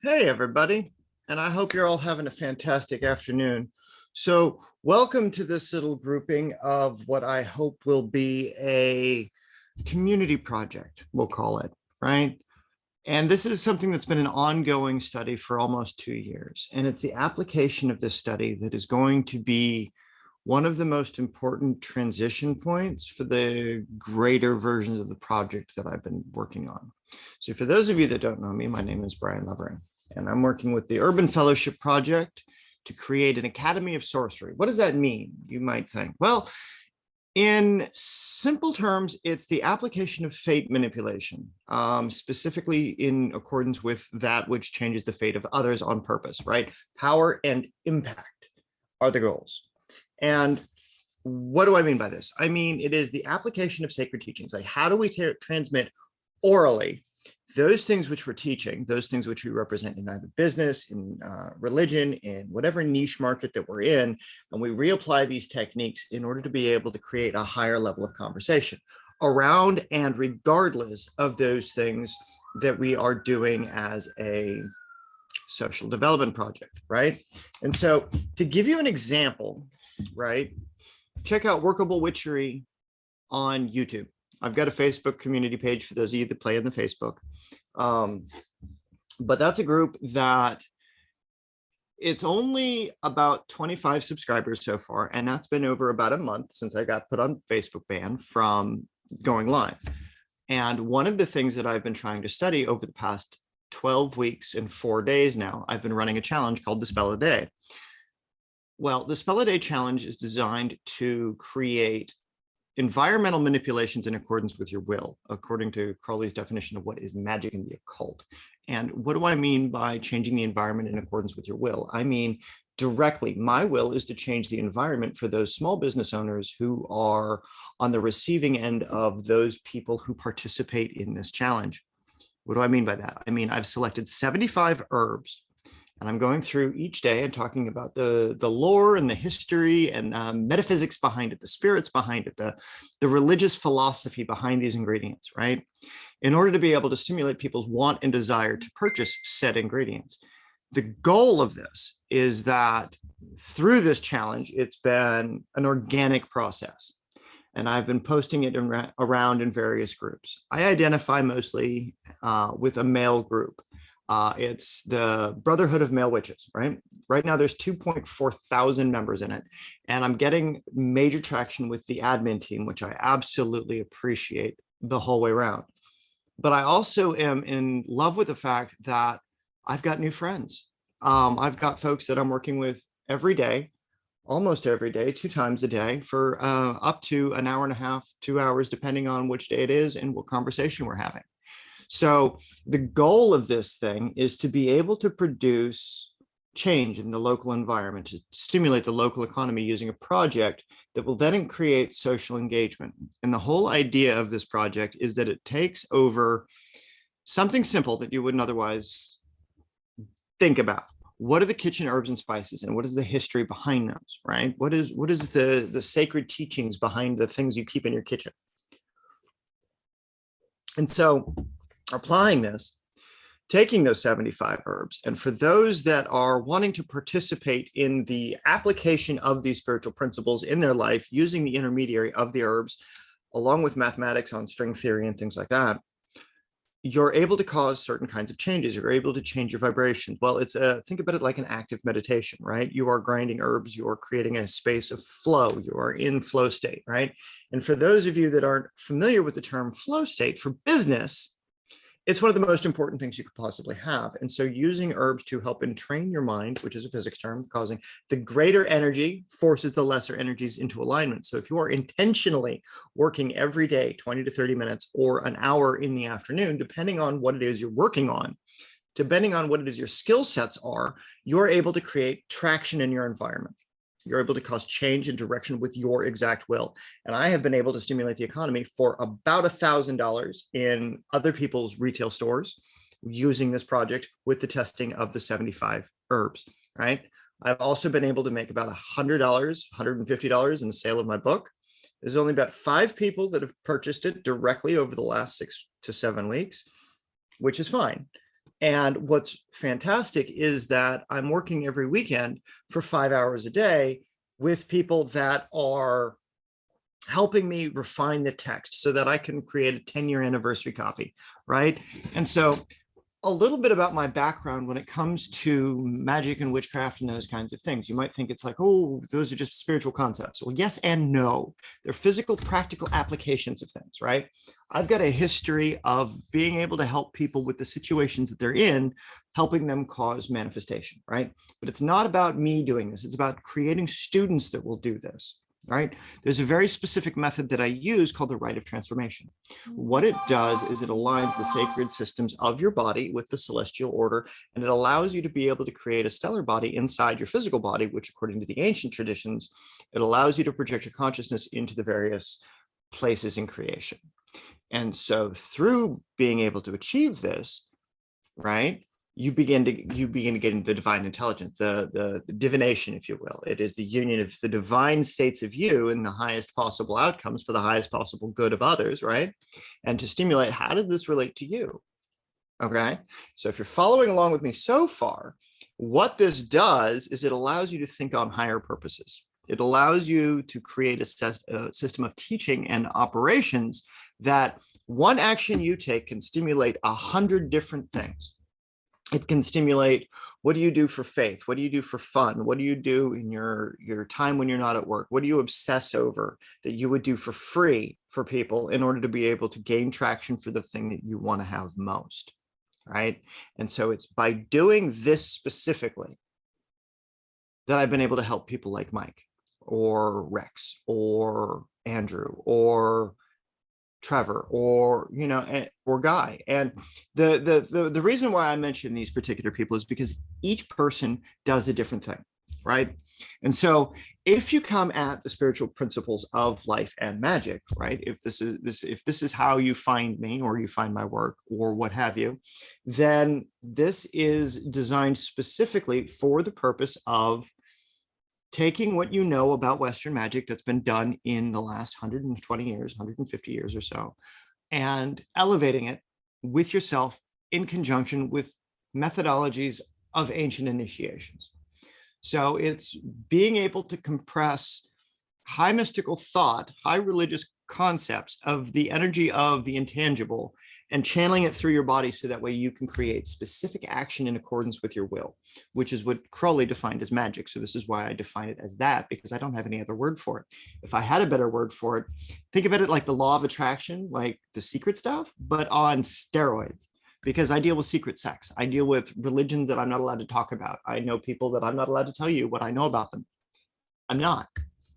Hey, everybody, and I hope you're all having a fantastic afternoon. So, welcome to this little grouping of what I hope will be a community project, we'll call it, right? And this is something that's been an ongoing study for almost 2 years. And it's the application of this study that is going to be one of the most important transition points for the greater versions of the project that I've been working on. So for those of you that don't know me, my name is Brian Levering, and I'm working with the Urban Fellowship Project to create an Academy of Sorcery. What does that mean? You might think. Well, in simple terms, it's the application of fate manipulation, specifically in accordance with that which changes the fate of others on purpose, right? Power and impact are the goals. And what do I mean by this? I mean, it is the application of sacred teachings. Like, how do we transmit orally those things which we're teaching, those things which we represent in either business, in religion, in whatever niche market that we're in, and we reapply these techniques in order to be able to create a higher level of conversation around and regardless of those things that we are doing as a social development project, right? And so to give you an example, right, check out Workable Witchery on YouTube. I've got a Facebook community page for those of you that play in the Facebook. But that's a group that it's only about 25 subscribers so far, and that's been over about a month since I got put on Facebook ban from going live. And one of the things that I've been trying to study over the past 12 weeks and 4 days now, I've been running a challenge called the Spell a Day. Well, the Spell a Day challenge is designed to create environmental manipulations in accordance with your will, according to Crowley's definition of what is magic in the occult. And what do I mean by changing the environment in accordance with your will? I mean, directly, my will is to change the environment for those small business owners who are on the receiving end of those people who participate in this challenge. What do I mean by that? I mean, I've selected 75 herbs, and I'm going through each day and talking about the lore and the history and metaphysics behind it, the spirits behind it, the religious philosophy behind these ingredients, right? In order to be able to stimulate people's want and desire to purchase said ingredients. The goal of this is that through this challenge, it's been an organic process. And I've been posting it around in various groups. I identify mostly with a male group. It's the Brotherhood of Male Witches, right? Right now, there's 2.4 thousand members in it. And I'm getting major traction with the admin team, which I absolutely appreciate the whole way around. But I also am in love with the fact that I've got new friends. I've got folks that I'm working with every day, almost every day, 2 times a day for up to an hour and a half, 2 hours, depending on which day it is and what conversation we're having. So the goal of this thing is to be able to produce change in the local environment, to stimulate the local economy using a project that will then create social engagement. And the whole idea of this project is that it takes over something simple that you wouldn't otherwise think about. What are the kitchen herbs and spices, and what is the history behind those, right? What is the sacred teachings behind the things you keep in your kitchen? And so applying this, taking those 75 herbs, and for those that are wanting to participate in the application of these spiritual principles in their life using the intermediary of the herbs, along with mathematics on string theory and things like that, you're able to cause certain kinds of changes. You're able to change your vibrations. Well, it's think about it like an active meditation, right? You are grinding herbs. You are creating a space of flow. You are in flow state, right? And for those of you that aren't familiar with the term flow state for business, it's one of the most important things you could possibly have. And so using herbs to help entrain your mind, which is a physics term, causing the greater energy forces the lesser energies into alignment. So if you are intentionally working every day, 20 to 30 minutes or an hour in the afternoon, depending on what it is you're working on, depending on what it is your skill sets are, you're able to create traction in your environment. You're able to cause change and direction with your exact will. And I have been able to stimulate the economy for about $1,000 in other people's retail stores using this project with the testing of the 75 herbs, right? I've also been able to make about $100, $150 in the sale of my book. There's only about 5 people that have purchased it directly over the last 6 to 7 weeks, which is fine. And what's fantastic is that I'm working every weekend for 5 hours a day with people that are helping me refine the text so that I can create a 10-year anniversary copy, right? And so a little bit about my background when it comes to magic and witchcraft and those kinds of things. You might think it's like, oh, those are just spiritual concepts. Well, yes and no. They're physical, practical applications of things, right? I've got a history of being able to help people with the situations that they're in, helping them cause manifestation, right? But it's not about me doing this. It's about creating students that will do this. Right? There's a very specific method that I use called the rite of transformation. What it does is it aligns the sacred systems of your body with the celestial order, and it allows you to be able to create a stellar body inside your physical body, which according to the ancient traditions, it allows you to project your consciousness into the various places in creation. And so through being able to achieve this, right, you begin to get into the divine intelligence, the divination, if you will. It is the union of the divine states of you and the highest possible outcomes for the highest possible good of others, right? And to stimulate, how does this relate to you? Okay, so if you're following along with me so far, what this does is it allows you to think on higher purposes. It allows you to create a system of teaching and operations that one action you take can stimulate 100 different things. It can stimulate, what do you do for faith? What do you do for fun? What do you do in your time when you're not at work? What do you obsess over that you would do for free for people in order to be able to gain traction for the thing that you want to have most, right? And so it's by doing this specifically that I've been able to help people like Mike or Rex or Andrew or Trevor or or Guy. And the reason why I mention these particular people is because each person does a different thing, right? And so if you come at the spiritual principles of life and magic, right, if this is how you find me or you find my work or what have you, then this is designed specifically for the purpose of taking what you know about Western magic that's been done in the last 120 years, 150 years or so, and elevating it with yourself in conjunction with methodologies of ancient initiations. So it's being able to compress high mystical thought, high religious concepts of the energy of the intangible and channeling it through your body so that way you can create specific action in accordance with your will, which is what Crowley defined as magic. So this is why I define it as that, because I don't have any other word for it. If I had a better word for it, think about it like the law of attraction, like the secret stuff, but on steroids. Because I deal with secret sex. I deal with religions that I'm not allowed to talk about. I know people that I'm not allowed to tell you what I know about them. I'm not.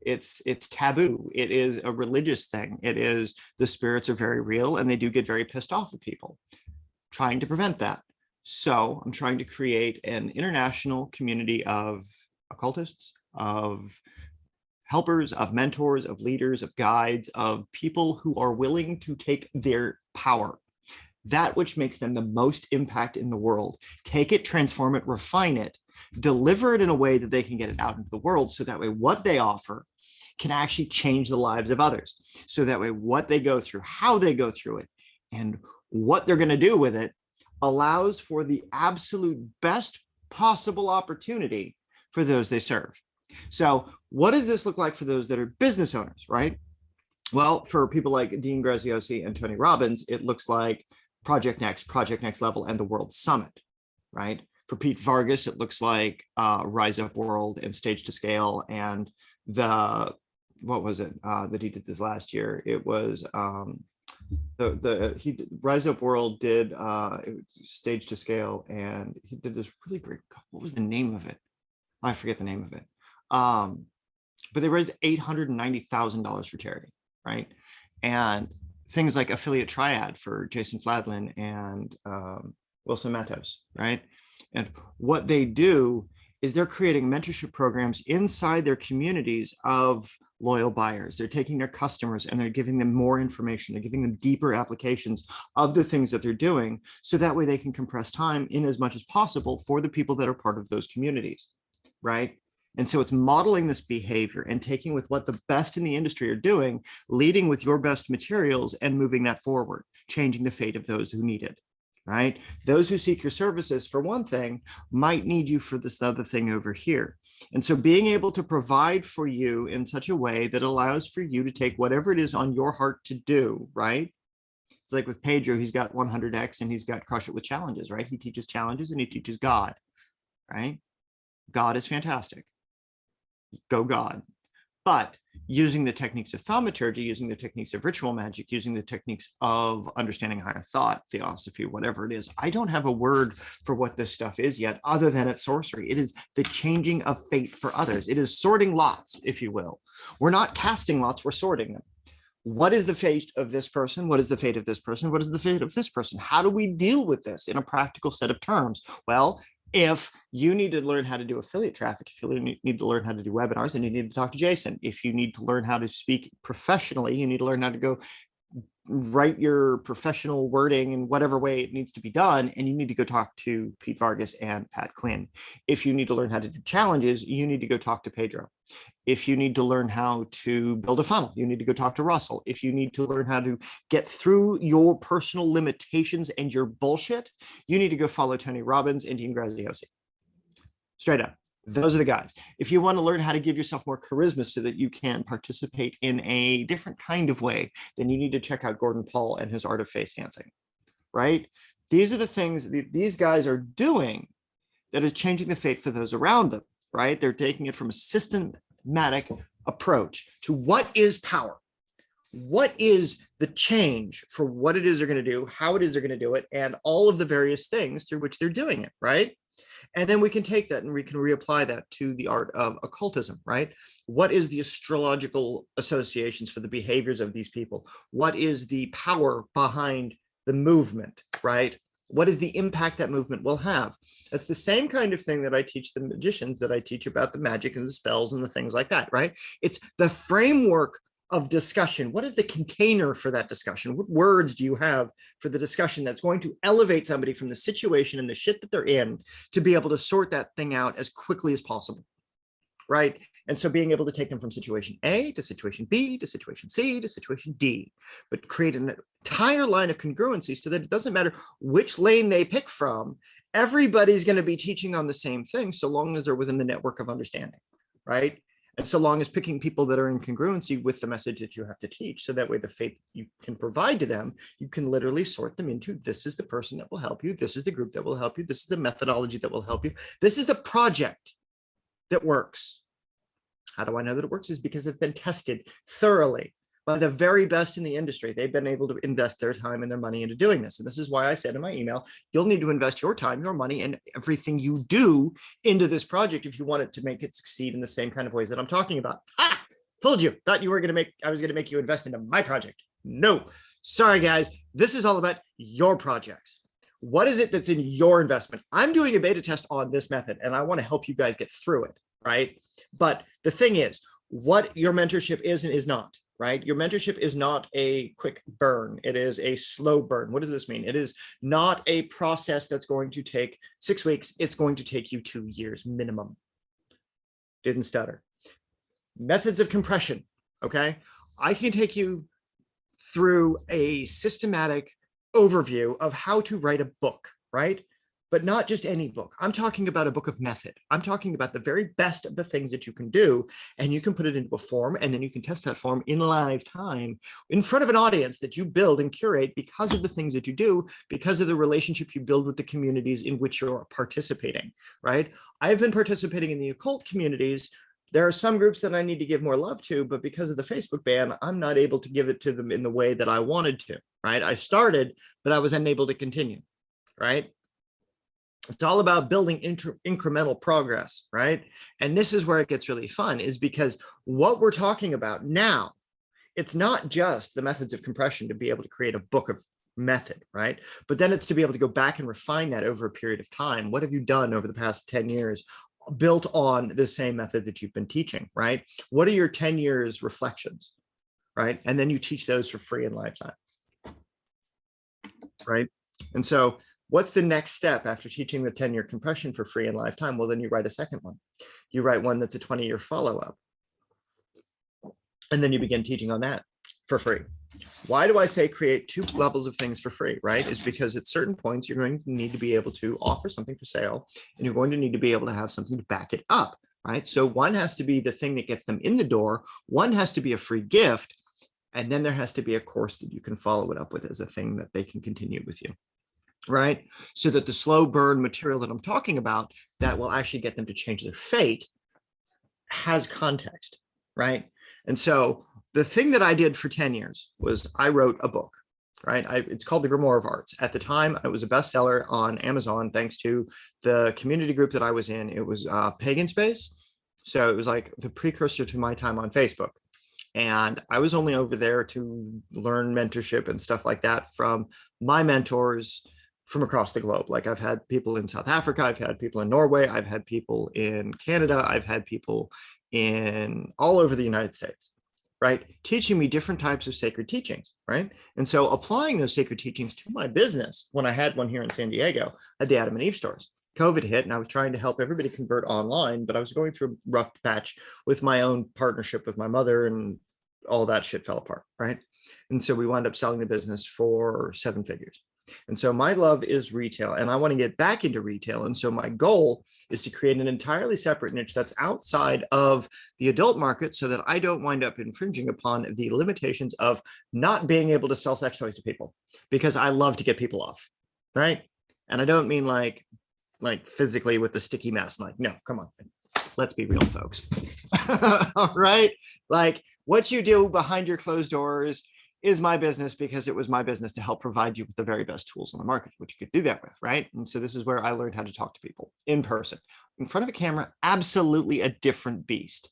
It's taboo. It is a religious thing. It is, the spirits are very real and they do get very pissed off at people. Trying to prevent that. So I'm trying to create an international community of occultists, of helpers, of mentors, of leaders, of guides, of people who are willing to take their power, that which makes them the most impact in the world, take it, transform it, refine it, deliver it in a way that they can get it out into the world. So that way what they offer can actually change the lives of others. So that way what they go through, how they go through it, and what they're going to do with it allows for the absolute best possible opportunity for those they serve. So what does this look like for those that are business owners, right? Well, for people like Dean Graziosi and Tony Robbins, it looks like Project Next Level, and the World Summit, right? For Pete Vargas, it looks like Rise Up World and Stage to Scale, and what was it that he did this last year? It was Rise Up World did Stage to Scale, and he did this really great. What was the name of it? I forget the name of it. But they raised $890,000 for charity, right? And things like Affiliate Triad for Jason Fladlin and Wilson Matos, right? And what they do is they're creating mentorship programs inside their communities of loyal buyers. They're taking their customers and they're giving them more information. They're giving them deeper applications of the things that they're doing, so that way they can compress time in as much as possible for the people that are part of those communities, right? And so it's modeling this behavior and taking with what the best in the industry are doing, leading with your best materials and moving that forward, changing the fate of those who need it, right? Those who seek your services for one thing might need you for this other thing over here. And so being able to provide for you in such a way that allows for you to take whatever it is on your heart to do, right? It's like with Pedro, he's got 100X and he's got Crush It with Challenges, right? He teaches challenges and he teaches God, right? God is fantastic. Go God. But using the techniques of thaumaturgy, using the techniques of ritual magic, using the techniques of understanding higher thought, theosophy, whatever it is, I don't have a word for what this stuff is yet, other than it's sorcery. It is the changing of fate for others. It is sorting lots, if you will. We're not casting lots, we're sorting them. What is the fate of this person? What is the fate of this person? What is the fate of this person? How do we deal with this in a practical set of terms? Well, if you need to learn how to do affiliate traffic, if you need to learn how to do webinars, then you need to talk to Jason. If you need to learn how to speak professionally, you need to learn how to go write your professional wording in whatever way it needs to be done, and you need to go talk to Pete Vargas and Pat Quinn. If you need to learn how to do challenges, you need to go talk to Pedro. If you need to learn how to build a funnel, you need to go talk to Russell. If you need to learn how to get through your personal limitations and your bullshit, you need to go follow Tony Robbins and Dean Graziosi. Straight up. Those are the guys. If you want to learn how to give yourself more charisma so that you can participate in a different kind of way, then you need to check out Gordon Paul and his Art of Face Dancing, right? These are the things these guys are doing that is changing the fate for those around them, right? They're taking it from a systematic approach to what is power? What is the change for what it is they're going to do, how it is they're going to do it, and all of the various things through which they're doing it, right? And then we can take that and we can reapply that to the art of occultism, right? What is the astrological associations for the behaviors of these people? What is the power behind the movement, right? What is the impact that movement will have? That's the same kind of thing that I teach the magicians, that I teach about the magic and the spells and the things like that, right? It's the framework of discussion. What is the container for that discussion? What words do you have for the discussion that's going to elevate somebody from the situation and the shit that they're in to be able to sort that thing out as quickly as possible, right? And so being able to take them from situation A to situation B to situation C to situation D, but create an entire line of congruency so that it doesn't matter which lane they pick from, everybody's going to be teaching on the same thing so long as they're within the network of understanding, right? And so long as picking people that are in congruency with the message that you have to teach, so that way the faith you can provide to them, you can literally sort them into, this is the person that will help you, this is the group that will help you, this is the methodology that will help you, this is the project that works. How do I know that it works? Is because it's been tested thoroughly by the very best in the industry. They've been able to invest their time and their money into doing this. And this is why I said in my email, you'll need to invest your time, your money, and everything you do into this project if you want it to make it succeed in the same kind of ways that I'm talking about. Ha! Fooled you. Thought you were going to make, I was going to make you invest into my project. No, sorry guys. This is all about your projects. What is it that's in your investment? I'm doing a beta test on this method and I want to help you guys get through it, right? But the thing is, what your mentorship is and is not, right? Your mentorship is not a quick burn. It is a slow burn. What does this mean? It is not a process that's going to take 6 weeks. It's going to take you 2 years minimum. Didn't stutter. Methods of compression, okay? I can take you through a systematic overview of how to write a book, right? But not just any book. I'm talking about a book of method. I'm talking about the very best of the things that you can do, and you can put it into a form, and then you can test that form in live time in front of an audience that you build and curate because of the things that you do, because of the relationship you build with the communities in which you're participating, right? I've been participating in the occult communities. There are some groups that I need to give more love to, but because of the Facebook ban, I'm not able to give it to them in the way that I wanted to, right? I started, but I was unable to continue, right? It's all about building incremental progress, right? And this is where it gets really fun, is because what we're talking about now, it's not just the methods of compression to be able to create a book of method, right? But then it's to be able to go back and refine that over a period of time. What have you done over the past 10 years built on the same method that you've been teaching, right? What are your 10 years reflections, right? And then you teach those for free in lifetime, right? And so what's the next step after teaching the 10-year compression for free in lifetime? Well, then you write a second one. You write one that's a 20-year follow-up. And then you begin teaching on that for free. Why do I say create 2 levels of things for free, right? Is because at certain points, you're going to need to be able to offer something for sale, and you're going to need to be able to have something to back it up, right? So one has to be the thing that gets them in the door. One has to be a free gift. And then there has to be a course that you can follow it up with as a thing that they can continue with you, right? So that the slow burn material that I'm talking about that will actually get them to change their fate has context, right? And so the thing that I did for 10 years was I wrote a book, right? It's called The Grimoire of Arts. At the time, it was a bestseller on Amazon, thanks to the community group that I was in. It was Pagan Space. So it was like the precursor to my time on Facebook. And I was only over there to learn mentorship and stuff like that from my mentors from across the globe. Like I've had people in South Africa, I've had people in Norway, I've had people in Canada, I've had people in all over the United States, right? Teaching me different types of sacred teachings, right? And so applying those sacred teachings to my business when I had one here in San Diego, at the Adam and Eve stores. COVID hit and I was trying to help everybody convert online, but I was going through a rough patch with my own partnership with my mother, and all that shit fell apart, right? And so we wound up selling the business for 7 figures. And so my love is retail, and I want to get back into retail. And so my goal is to create an entirely separate niche that's outside of the adult market so that I don't wind up infringing upon the limitations of not being able to sell sex toys to people, because I love to get people off, right? And I don't mean like physically with the sticky mess. Like, no, come on. Let's be real, folks. All right. Like what you do behind your closed doors is my business, because it was my business to help provide you with the very best tools on the market, which you could do that with, right? And so this is where I learned how to talk to people in person. In front of a camera, absolutely a different beast.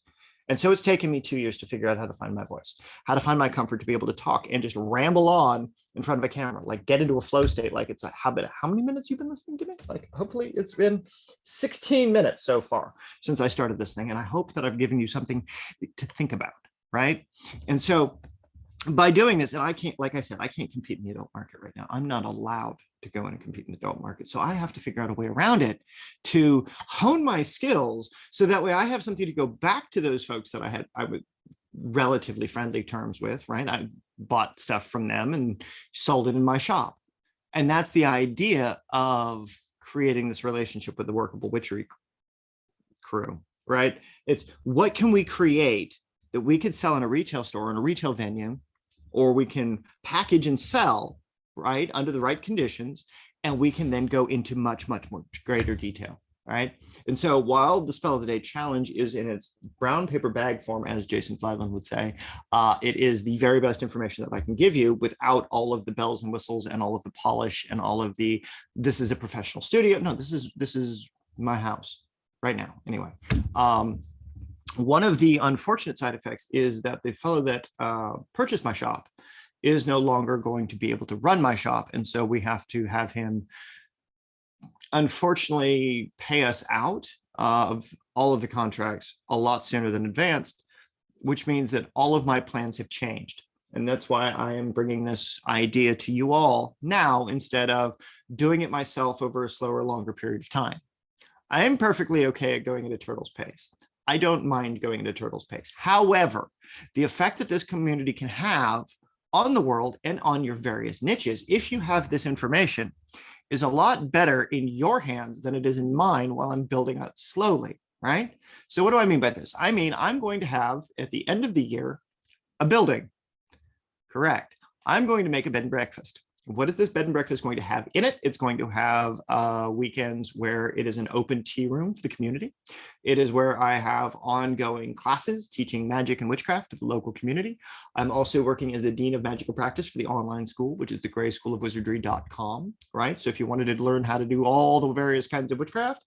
And so it's taken me 2 years to figure out how to find my voice, how to find my comfort to be able to talk and just ramble on in front of a camera, like get into a flow state. Like it's a habit. How many minutes you've been listening to me? Like hopefully it's been 16 minutes so far since I started this thing. And I hope that I've given you something to think about, right? And so by doing this, and I can't, like I said, I can't compete in the adult market right now. I'm not allowed to go in and compete in the adult market. So I have to figure out a way around it to hone my skills so that way I have something to go back to those folks that I would relatively friendly terms with, right? I bought stuff from them and sold it in my shop. And that's the idea of creating this relationship with the Workable Witchery crew, right? It's what can we create that we could sell in a retail store, in a retail venue, or we can package and sell, right, under the right conditions, and we can then go into much, much more greater detail, right? And so while the Spell of the Day challenge is in its brown paper bag form, as Jason Fladlin would say, it is the very best information that I can give you without all of the bells and whistles and all of the polish and all of the, this is a professional studio. No, this is my house right now, anyway. One of the unfortunate side effects is that the fellow that purchased my shop is no longer going to be able to run my shop. And so we have to have him, unfortunately, pay us out of all of the contracts a lot sooner than advanced, which means that all of my plans have changed. And that's why I am bringing this idea to you all now instead of doing it myself over a slower, longer period of time. I am perfectly okay at going at a turtle's pace. I don't mind going into turtle's pace. However, the effect that this community can have on the world and on your various niches, if you have this information, is a lot better in your hands than it is in mine while I'm building up slowly, right? So what do I mean by this? I mean, I'm going to have, at the end of the year, a building. Correct. I'm going to make a bed and breakfast. What is this bed and breakfast going to have in it? It's going to have weekends where it is an open tea room for the community. It is where I have ongoing classes teaching magic and witchcraft to the local community. I'm also working as the Dean of Magical Practice for the online school, which is the grayschoolofwizardry.com, right? So if you wanted to learn how to do all the various kinds of witchcraft,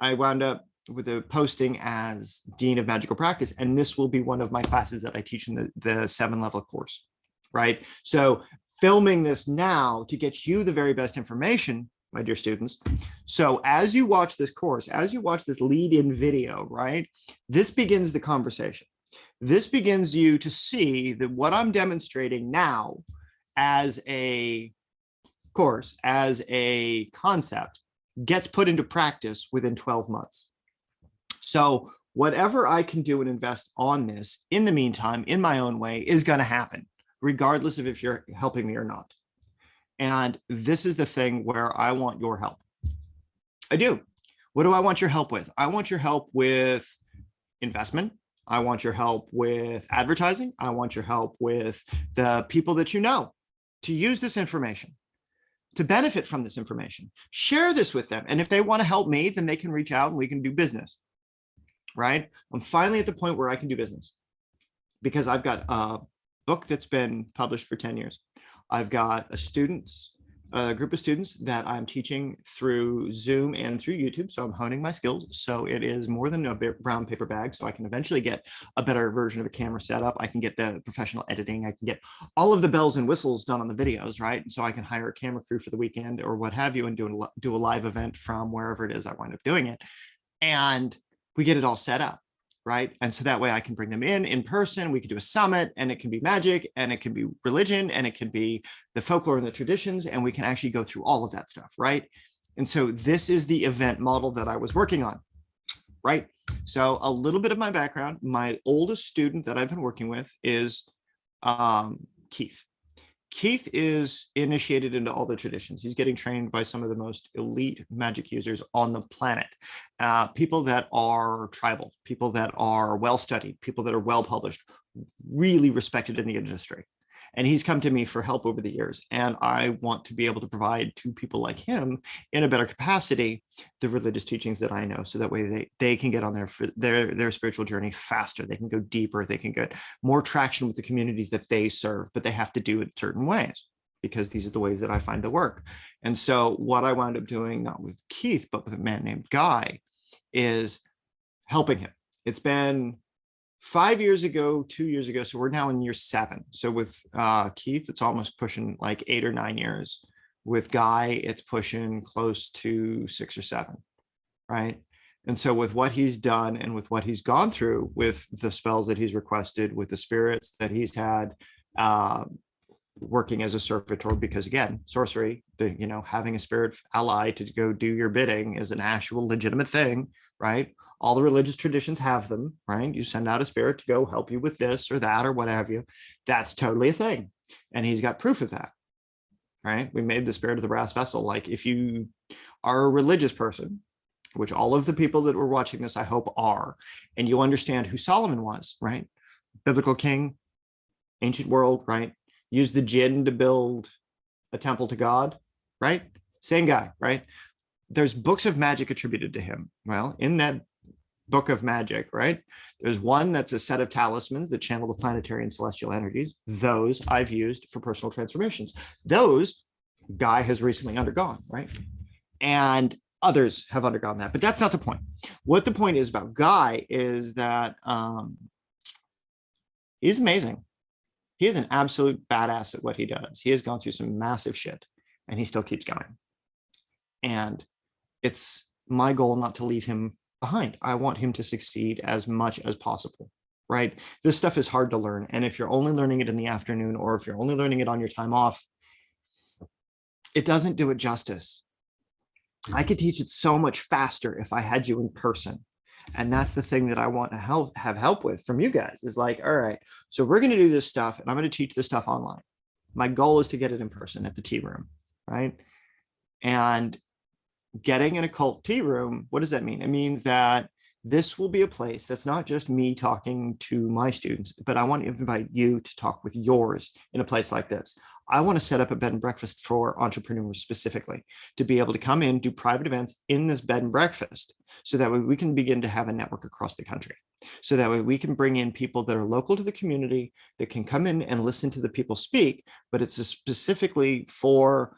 I wound up with a posting as Dean of Magical Practice, and this will be one of my classes that I teach in the 7-level course, right? So filming this now to get you the very best information, my dear students. So as you watch this course, as you watch this lead-in video, right, this begins the conversation. This begins you to see that what I'm demonstrating now as a course, as a concept, gets put into practice within 12 months. So whatever I can do and invest on this in the meantime, in my own way, is going to happen. regardless of if you're helping me or not. And this is the thing where I want your help. I do. What do I want your help with? I want your help with investment. I want your help with advertising. I want your help with the people that you know to use this information, to benefit from this information. Share this with them. And if they want to help me, then they can reach out and we can do business, right? I'm finally at the point where I can do business because I've got a book that's been published for 10 years. I've got a group of students that I'm teaching through Zoom and through YouTube. So I'm honing my skills. So it is more than a brown paper bag. So I can eventually get a better version of a camera setup. I can get the professional editing. I can get all of the bells and whistles done on the videos, right? And so I can hire a camera crew for the weekend or what have you and do a live event from wherever it is I wind up doing it. And we get it all set up. Right. And so that way I can bring them in person. We could do a summit and it can be magic and it can be religion and it can be the folklore and the traditions. And we can actually go through all of that stuff. Right. And so this is the event model that I was working on. Right. So a little bit of my background, my oldest student that I've been working with is Keith. Keith is initiated into all the traditions. He's getting trained by some of the most elite magic users on the planet. People that are tribal, people that are well-studied, people that are well-published, really respected in the industry. And he's come to me for help over the years. And I want to be able to provide to people like him in a better capacity, the religious teachings that I know. So that way they can get on their spiritual journey faster. They can go deeper. They can get more traction with the communities that they serve, but they have to do it certain ways because these are the ways that I find to work. And so what I wound up doing, not with Keith, but with a man named Guy, is helping him. It's been 5 years ago, 2 years ago. So we're now in year 7. So with Keith, it's almost pushing like 8 or 9 years. With Guy, it's pushing close to 6 or 7, right? And so with what he's done and with what he's gone through with the spells that he's requested, with the spirits that he's had working as a servitor, because again, sorcery, having a spirit ally to go do your bidding is an actual legitimate thing, right? All the religious traditions have them, right? You send out a spirit to go help you with this or that or what have you. That's totally a thing. And he's got proof of that, right? We made the spirit of the brass vessel. Like if you are a religious person, which all of the people that were watching this, I hope are, and you understand who Solomon was, right? Biblical king, ancient world, right? Use the jinn to build a temple to God, right? Same guy, right? There's books of magic attributed to him. Well, in that book of magic, right? There's one that's a set of talismans that channel the planetary and celestial energies. Those I've used for personal transformations. Those Guy has recently undergone, right? And others have undergone that, but that's not the point. What the point is about Guy is that he's amazing. He is an absolute badass at what he does. He has gone through some massive shit and he still keeps going. And it's my goal not to leave him behind. I want him to succeed as much as possible, right? This stuff is hard to learn. And if you're only learning it in the afternoon, or if you're only learning it on your time off, it doesn't do it justice. I could teach it so much faster if I had you in person. And that's the thing that I want to have help with from you guys is like, all right, so we're going to do this stuff and I'm going to teach this stuff online. My goal is to get it in person at the tea room, right? And getting an occult tea room, what does that mean? It means that this will be a place that's not just me talking to my students, but I want to invite you to talk with yours in a place like this. I want to set up a bed and breakfast for entrepreneurs specifically to be able to come in, do private events in this bed and breakfast. So that way we can begin to have a network across the country. So that way we can bring in people that are local to the community that can come in and listen to the people speak, but it's specifically for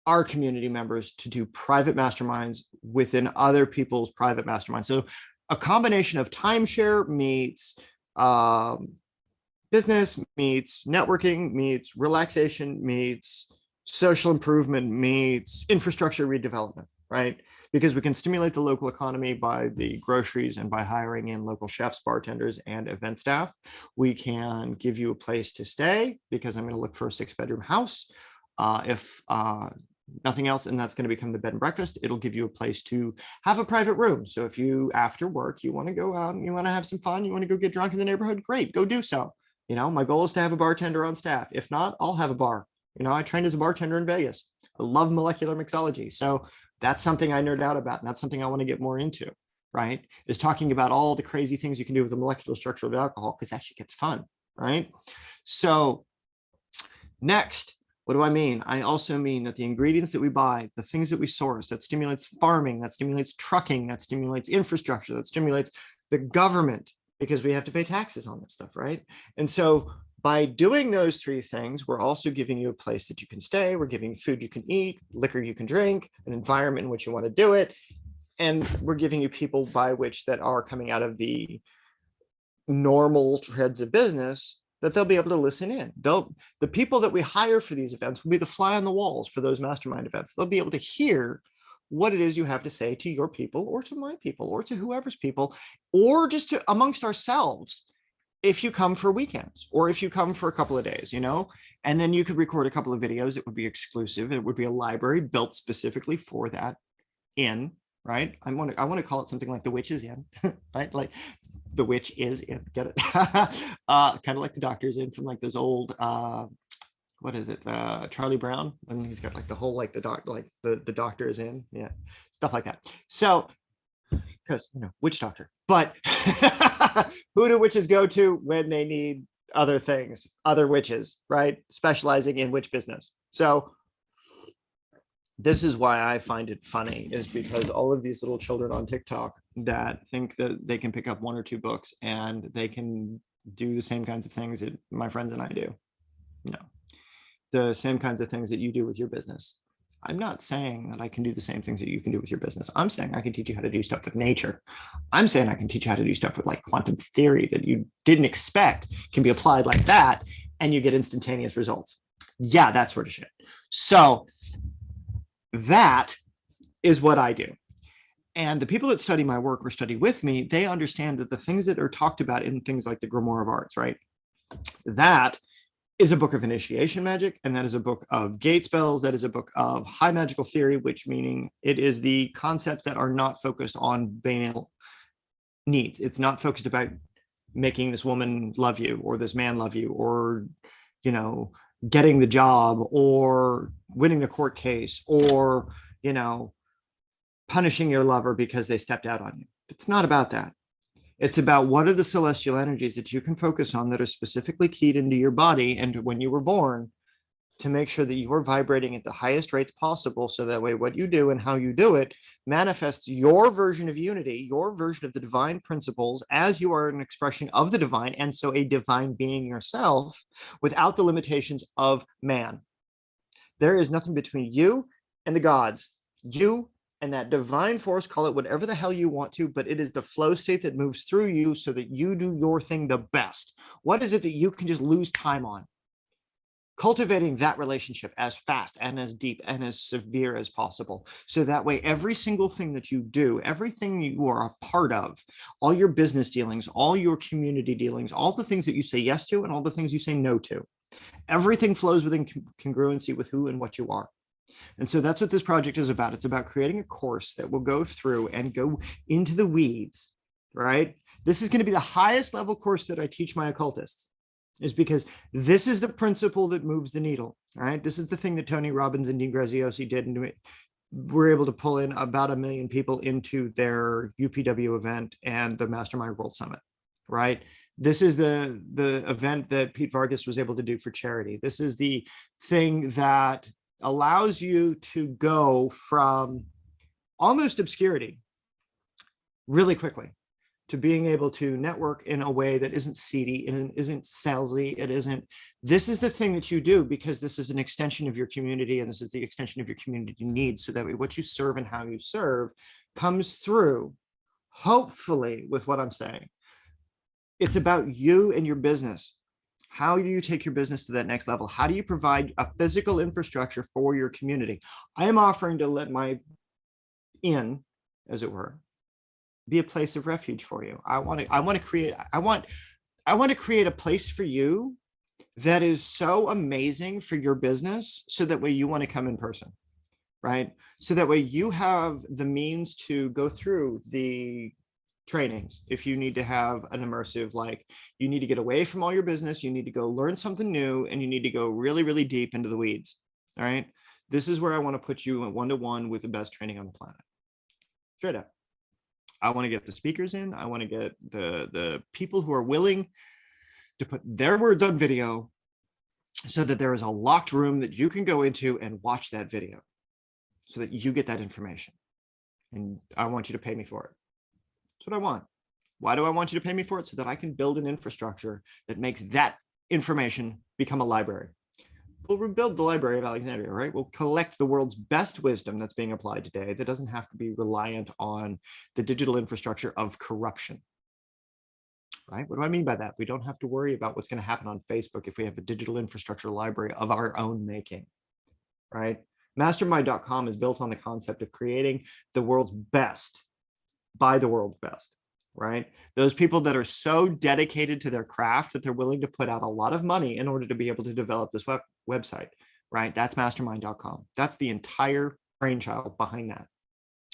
our community members to do private masterminds within other people's private masterminds. So a combination of timeshare meets business meets networking meets relaxation meets social improvement meets infrastructure redevelopment, right? Because we can stimulate the local economy by the groceries and by hiring in local chefs, bartenders, and event staff. We can give you a place to stay because I'm going to look for a 6-bedroom house. If nothing else, and that's going to become the bed and breakfast, it'll give you a place to have a private room. So if you, after work, you want to go out and you want to have some fun, you want to go get drunk in the neighborhood, great, go do so. You know, my goal is to have a bartender on staff. If not, I'll have a bar. You know, I trained as a bartender in Vegas. I love molecular mixology. So that's something I nerd out about. And that's something I want to get more into, right? Is talking about all the crazy things you can do with the molecular structure of alcohol, because that shit gets fun, right? So next, what do I mean? I also mean that the ingredients that we buy, the things that we source, that stimulates farming, that stimulates trucking, that stimulates infrastructure, that stimulates the government, because we have to pay taxes on this stuff, right? And so by doing those three things, we're also giving you a place that you can stay. We're giving you food you can eat, liquor you can drink, an environment in which you want to do it. And we're giving you people by which that are coming out of the normal threads of business that they'll be able to listen in. The people that we hire for these events will be the fly on the walls for those mastermind events. They'll be able to hear what it is you have to say to your people or to my people or to whoever's people, or just to amongst ourselves. If you come for weekends or if you come for a couple of days, you know, and then you could record a couple of videos. It would be exclusive. It would be a library built specifically for that inn, right? I want to call it something like the witch is in, right? Like the witch is in, get it? Kind of like the doctor's in from like those old, what is it? Charlie Brown, when he's got like the whole, like the doctor is in, yeah, stuff like that. So, because, you know, witch doctor, but who do witches go to when they need other things, other witches, right? Specializing in witch business. So this is why I find it funny, is because all of these little children on TikTok that think that they can pick up one or two books and they can do the same kinds of things that my friends and I do, you know, the same kinds of things that you do with your business. I'm not saying that I can do the same things that you can do with your business. I'm saying I can teach you how to do stuff with nature. I'm saying I can teach you how to do stuff with like quantum theory that you didn't expect can be applied like that, and you get instantaneous results. Yeah, that sort of shit. So that is what I do. And the people that study my work or study with me, they understand that the things that are talked about in things like the Grimoire of Arts, right? That is a book of initiation magic, and that is a book of gate spells. That is a book of high magical theory, which meaning it is the concepts that are not focused on banal needs. It's not focused about making this woman love you or this man love you, or, you know, getting the job or winning the court case, or, you know, punishing your lover because they stepped out on you. It's not about that. It's about what are the celestial energies that you can focus on that are specifically keyed into your body and when you were born, to make sure that you are vibrating at the highest rates possible. So that way, what you do and how you do it manifests your version of unity, your version of the divine principles, as you are an expression of the divine. And so a divine being yourself without the limitations of man. There is nothing between you and the gods. You and that divine force, call it whatever the hell you want to, but it is the flow state that moves through you so that you do your thing the best. What is it that you can just lose time on? Cultivating that relationship as fast and as deep and as severe as possible. So that way, every single thing that you do, everything you are a part of, all your business dealings, all your community dealings, all the things that you say yes to and all the things you say no to, everything flows within congruency with who and what you are. And so that's what this project is about. It's about creating a course that will go through and go into the weeds, right? This is going to be the highest level course that I teach my occultists, is because this is the principle that moves the needle, right? This is the thing that Tony Robbins and Dean Graziosi did, and we're able to pull in about 1 million people into their UPW event and the Mastermind World Summit, right? This is the event that Pete Vargas was able to do for charity. This is the thing that allows you to go from almost obscurity really quickly to being able to network in a way that isn't seedy and isn't salesy. It isn't. This is the thing that you do because this is an extension of your community, and this is the extension of your community needs. So that way, what you serve and how you serve comes through, hopefully, with what I'm saying. It's about you and your business. How do you take your business to that next level? How do you provide a physical infrastructure for your community? I am offering to let my inn, as it were, be a place of refuge for you. I want to create a place for you that is so amazing for your business, so that way you want to come in person, right? So that way you have the means to go through the trainings. If you need to have an immersive, like you need to get away from all your business, you need to go learn something new, and you need to go really, really deep into the weeds. All right. This is where I want to put you in one-to-one with the best training on the planet. Straight up. I want to get the speakers in. I want to get the people who are willing to put their words on video so that there is a locked room that you can go into and watch that video so that you get that information. And I want you to pay me for it. That's what I want. Why do I want you to pay me for it? So that I can build an infrastructure that makes that information become a library. We'll rebuild the Library of Alexandria, right? We'll collect the world's best wisdom that's being applied today that doesn't have to be reliant on the digital infrastructure of corruption, right? What do I mean by that? We don't have to worry about what's going to happen on Facebook if we have a digital infrastructure library of our own making, right? Mastermind.com is built on the concept of creating the world's best by the world's best, right? Those people that are so dedicated to their craft that they're willing to put out a lot of money in order to be able to develop this website, right? That's mastermind.com. That's the entire brainchild behind that.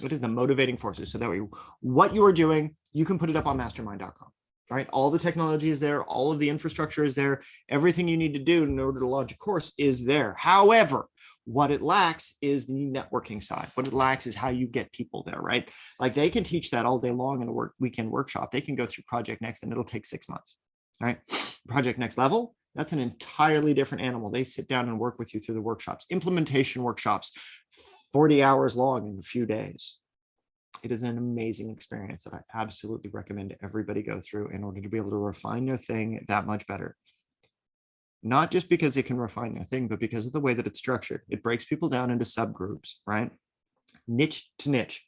It is the motivating forces. So that way, what you are doing, you can put it up on mastermind.com, right? All the technology is there. All of the infrastructure is there. Everything you need to do in order to launch a course is there. However, what it lacks is the networking side. What it lacks is how you get people there, right? Like they can teach that all day long in a weekend workshop. They can go through Project Next and it'll take 6 months, right? Project Next Level, that's an entirely different animal. They sit down and work with you through the workshops, implementation workshops, 40 hours long in a few days. It is an amazing experience that I absolutely recommend everybody go through in order to be able to refine their thing that much better. Not just because it can refine their thing, but because of the way that it's structured. It breaks people down into subgroups, right? Niche to niche.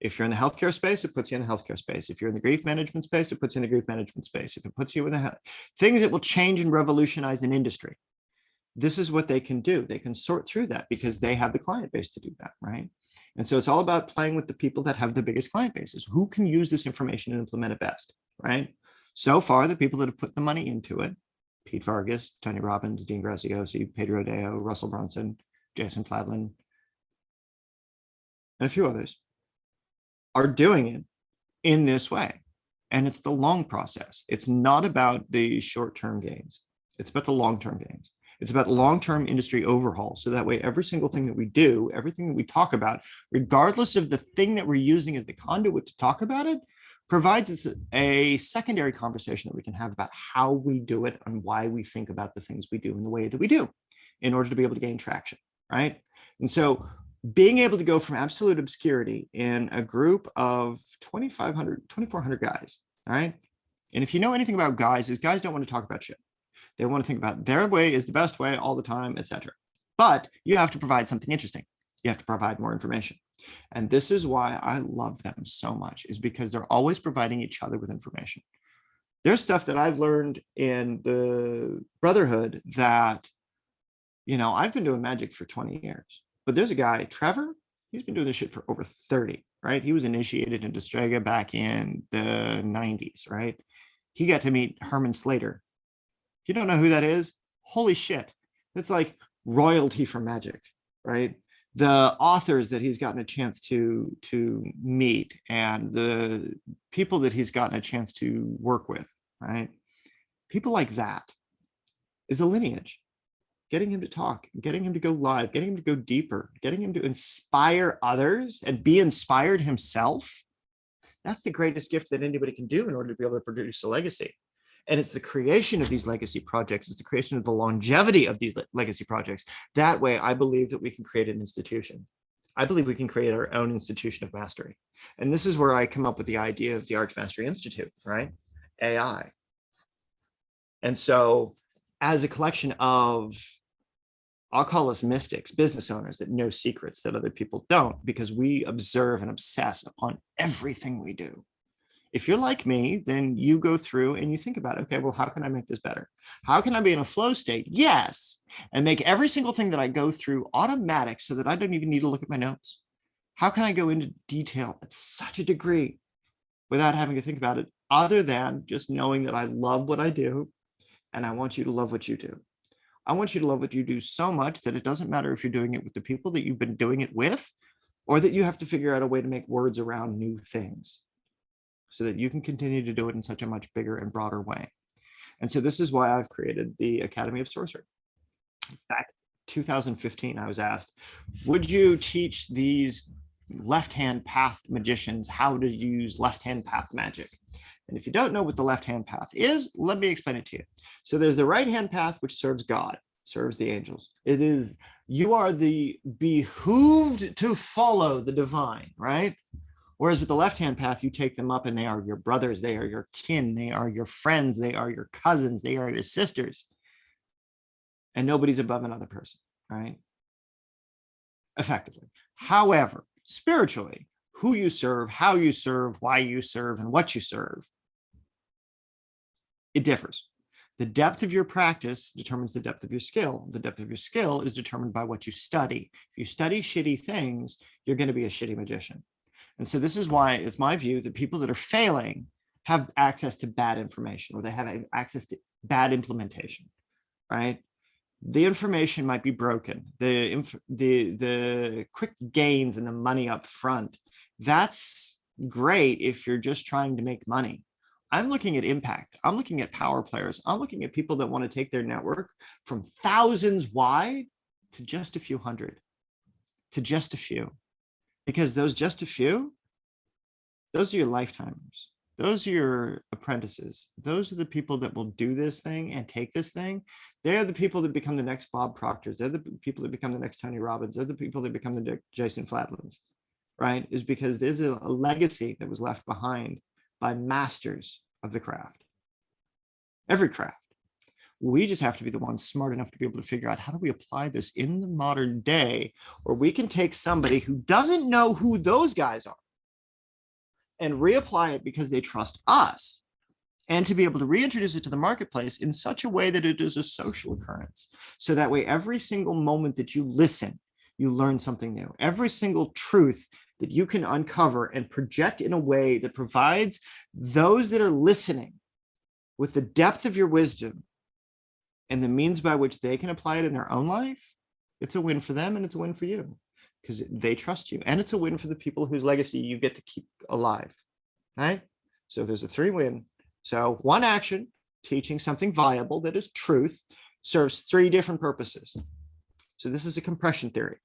If you're in the healthcare space, it puts you in the healthcare space. If you're in the grief management space, it puts you in the grief management space. If it puts you in the things that will change and revolutionize an industry, this is what they can do. They can sort through that because they have the client base to do that, right? And so it's all about playing with the people that have the biggest client bases. Who can use this information and implement it best, right? So far, the people that have put the money into it, Pete Vargas, Tony Robbins, Dean Graziosi, Pedro Deo, Russell Brunson, Jason Fladlin, and a few others, are doing it in this way. And it's the long process. It's not about the short-term gains. It's about the long-term gains. It's about long-term industry overhaul. So that way, every single thing that we do, everything that we talk about, regardless of the thing that we're using as the conduit to talk about it, provides us a secondary conversation that we can have about how we do it and why we think about the things we do in the way that we do in order to be able to gain traction, right? And so being able to go from absolute obscurity in a group of 2,500, 2,400 guys, all right? And if you know anything about guys, is guys don't want to talk about shit. They want to think about their way is the best way all the time, etc. But you have to provide something interesting. You have to provide more information. And this is why I love them so much, is because they're always providing each other with information. There's stuff that I've learned in the Brotherhood that, you know, I've been doing magic for 20 years, but there's a guy, Trevor, he's been doing this shit for over 30, right? He was initiated into Strega back in the 90s, right? He got to meet Herman Slater. If you don't know who that is, holy shit. It's like royalty for magic, right? The authors that he's gotten a chance to meet and the people that he's gotten a chance to work with, right? People like that is a lineage. Getting him to talk, getting him to go live, getting him to go deeper, getting him to inspire others and be inspired himself. That's the greatest gift that anybody can do in order to be able to produce a legacy. And it's the creation of these legacy projects. It's the creation of the longevity of these legacy projects. That way, I believe that we can create an institution. I believe we can create our own institution of mastery. And this is where I come up with the idea of the Arch Mastery Institute, right? AI. And so as a collection of, I'll call us mystics, business owners that know secrets that other people don't, because we observe and obsess upon everything we do. If you're like me, then you go through and you think about, okay, well, how can I make this better? How can I be in a flow state? Yes. And make every single thing that I go through automatic so that I don't even need to look at my notes. How can I go into detail at such a degree without having to think about it, other than just knowing that I love what I do and I want you to love what you do. I want you to love what you do so much that it doesn't matter if you're doing it with the people that you've been doing it with, or that you have to figure out a way to make words around new things. so that you can continue to do it in such a much bigger and broader way. And so this is why I've created the Academy of Sorcery. Back 2015, I was asked, would you teach these left-hand path magicians how to use left-hand path magic? And if you don't know what the left-hand path is, let me explain it to you. So there's the right-hand path, which serves God, serves the angels. It is, you are the behooved to follow the divine, right? Whereas with the left-hand path, you take them up and they are your brothers, they are your kin, they are your friends, they are your cousins, they are your sisters. And nobody's above another person, right? Effectively. However, spiritually, who you serve, how you serve, why you serve, and what you serve, it differs. The depth of your practice determines the depth of your skill. The depth of your skill is determined by what you study. If you study shitty things, you're going to be a shitty magician. And so this is why it's my view that people that are failing have access to bad information, or they have access to bad implementation, right? The information might be broken. The quick gains and the money up front, that's great if you're just trying to make money. I'm looking at impact. I'm looking at power players. I'm looking at people that want to take their network from thousands wide to just a few hundred, to just a few, because those just a few, those are your lifetimers. Those are your apprentices. Those are the people that will do this thing and take this thing. They're the people that become the next Bob Proctors. They're the people that become the next Tony Robbins. They're the people that become the Jason Flatlands, right? Is because there's a legacy that was left behind by masters of the craft. Every craft. We just have to be the ones smart enough to be able to figure out, how do we apply this in the modern day, where we can take somebody who doesn't know who those guys are and reapply it because they trust us, and to be able to reintroduce it to the marketplace in such a way that it is a social occurrence. So that way, every single moment that you listen, you learn something new. Every single truth that you can uncover and project in a way that provides those that are listening with the depth of your wisdom and the means by which they can apply it in their own life, it's a win for them and it's a win for you, because they trust you. And it's a win for the people whose legacy you get to keep alive, right? So there's a 3-win. So one action, teaching something viable that is truth, serves 3 different purposes. So this is a compression theory,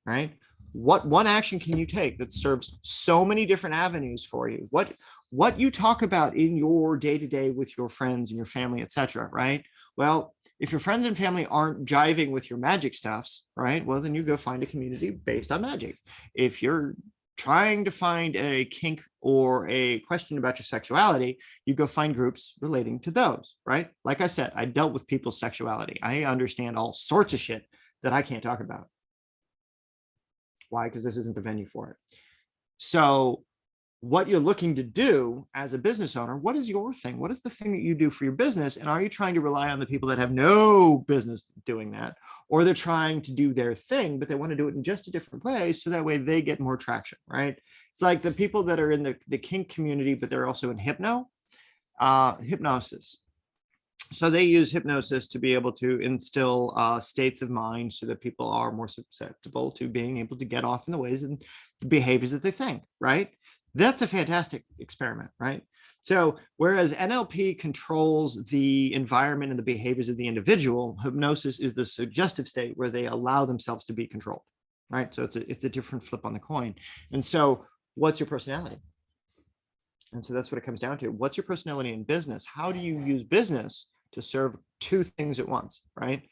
right? What one action can you take that serves so many different avenues for you? What you talk about in your day-to-day with your friends and your family, etc., right? Well, if your friends and family aren't jiving with your magic stuffs, right? Well, then you go find a community based on magic. If you're trying to find a kink or a question about your sexuality, you go find groups relating to those, right? Like I said, I dealt with people's sexuality. I understand all sorts of shit that I can't talk about. Why? Because this isn't the venue for it. So what you're looking to do as a business owner, what is your thing? What is the thing that you do for your business? And are you trying to rely on the people that have no business doing that? Or they're trying to do their thing, but they want to do it in just a different way, so that way they get more traction, right? It's like the people that are in the kink community, but they're also in hypnosis. So they use hypnosis to be able to instill states of mind so that people are more susceptible to being able to get off in the ways and the behaviors that they think, right? That's a fantastic experiment, right? So whereas NLP controls the environment and the behaviors of the individual, hypnosis is the suggestive state where they allow themselves to be controlled, right? So it's a different flip on the coin. And so what's your personality? And so that's what it comes down to. What's your personality in business? How do you use business to serve 2 things at once, right?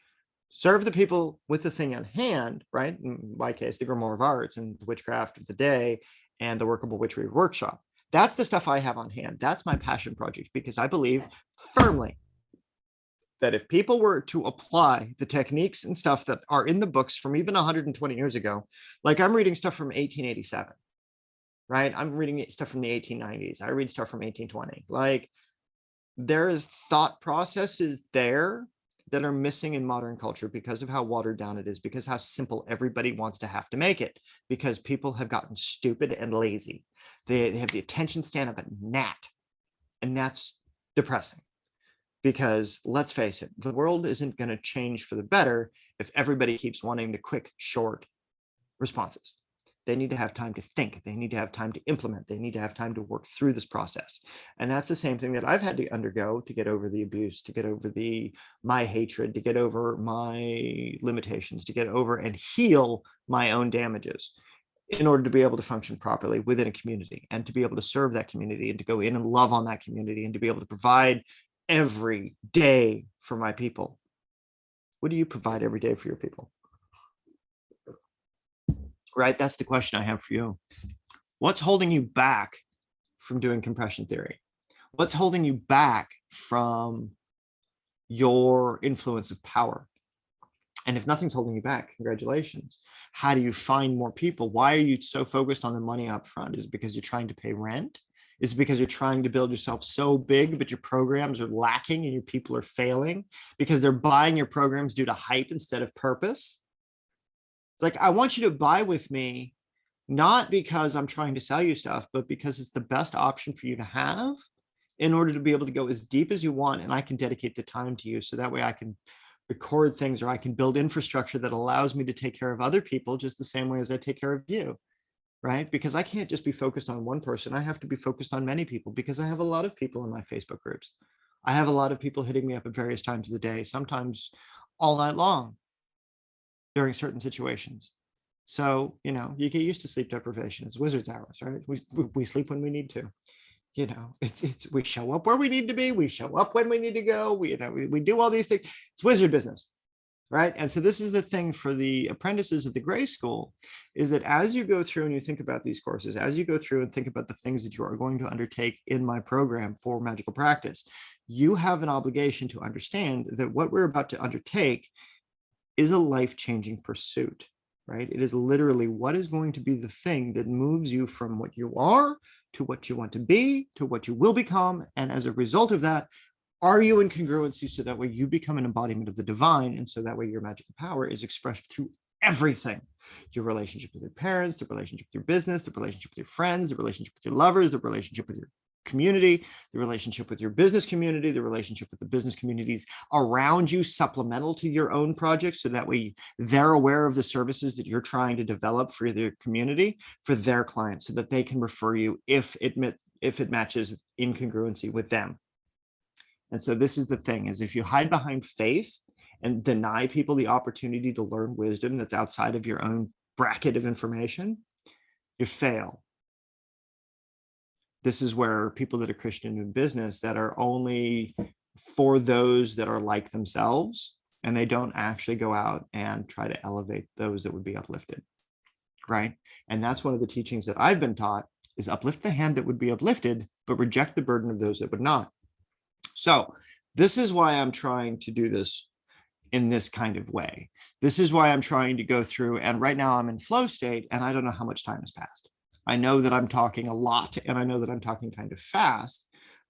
Serve the people with the thing at hand, right? In my case, the Grimoire of Arts and the Witchcraft of the Day and the Workable Witchery Workshop. That's the stuff I have on hand. That's my passion project, because I believe firmly that if people were to apply the techniques and stuff that are in the books from even 120 years ago, like I'm reading stuff from 1887, right? I'm reading stuff from the 1890s. I read stuff from 1820. Like, there's thought processes there that are missing in modern culture because of how watered down it is, because how simple everybody wants to have to make it, because people have gotten stupid and lazy. They have the attention span of a gnat, and that's depressing, because let's face it, the world isn't going to change for the better if everybody keeps wanting the quick, short responses. They need to have time to think. They need to have time to implement. They need to have time to work through this process. And that's the same thing that I've had to undergo to get over the abuse, to get over my hatred, to get over my limitations, to get over and heal my own damages in order to be able to function properly within a community and to be able to serve that community and to go in and love on that community and to be able to provide every day for my people. What do you provide every day for your people? Right? That's the question I have for you. What's holding you back from doing compression theory? What's holding you back from your influence of power? And if nothing's holding you back, congratulations. How do you find more people? Why are you so focused on the money up front? Is it because you're trying to pay rent? Is it because you're trying to build yourself so big, but your programs are lacking and your people are failing because they're buying your programs due to hype instead of purpose? It's like, I want you to buy with me, not because I'm trying to sell you stuff, but because it's the best option for you to have in order to be able to go as deep as you want. And I can dedicate the time to you. So that way I can record things or I can build infrastructure that allows me to take care of other people just the same way as I take care of you. Right? Because I can't just be focused on one person. I have to be focused on many people because I have a lot of people in my Facebook groups. I have a lot of people hitting me up at various times of the day, sometimes all night long during certain situations. So, you get used to sleep deprivation. It's wizard's hours, right? We sleep when we need to. It's we show up where we need to be. We show up when we need to go. We do all these things. It's wizard business, right? And so this is the thing for the apprentices of the Gray School, is that as you go through and you think about these courses, as you go through and think about the things that you are going to undertake in my program for magical practice, you have an obligation to understand that what we're about to undertake is a life-changing pursuit, right? It is literally what is going to be the thing that moves you from what you are to what you want to be, to what you will become. And as a result of that, are you in congruency so that way you become an embodiment of the divine? And so that way your magical power is expressed through everything. Your relationship with your parents, the relationship with your business, the relationship with your friends, the relationship with your lovers, the relationship with your community, the relationship with your business community, the relationship with the business communities around you, supplemental to your own projects. So that way they're aware of the services that you're trying to develop for their community, for their clients, so that they can refer you if it matches incongruency with them. And so this is the thing, is if you hide behind faith and deny people the opportunity to learn wisdom that's outside of your own bracket of information, you fail. This is where people that are Christian in business that are only for those that are like themselves, and they don't actually go out and try to elevate those that would be uplifted, right? And that's one of the teachings that I've been taught, is uplift the hand that would be uplifted, but reject the burden of those that would not. So this is why I'm trying to do this in this kind of way. This is why I'm trying to go through, and right now I'm in flow state and I don't know how much time has passed. I know that I'm talking a lot and I know that I'm talking kind of fast,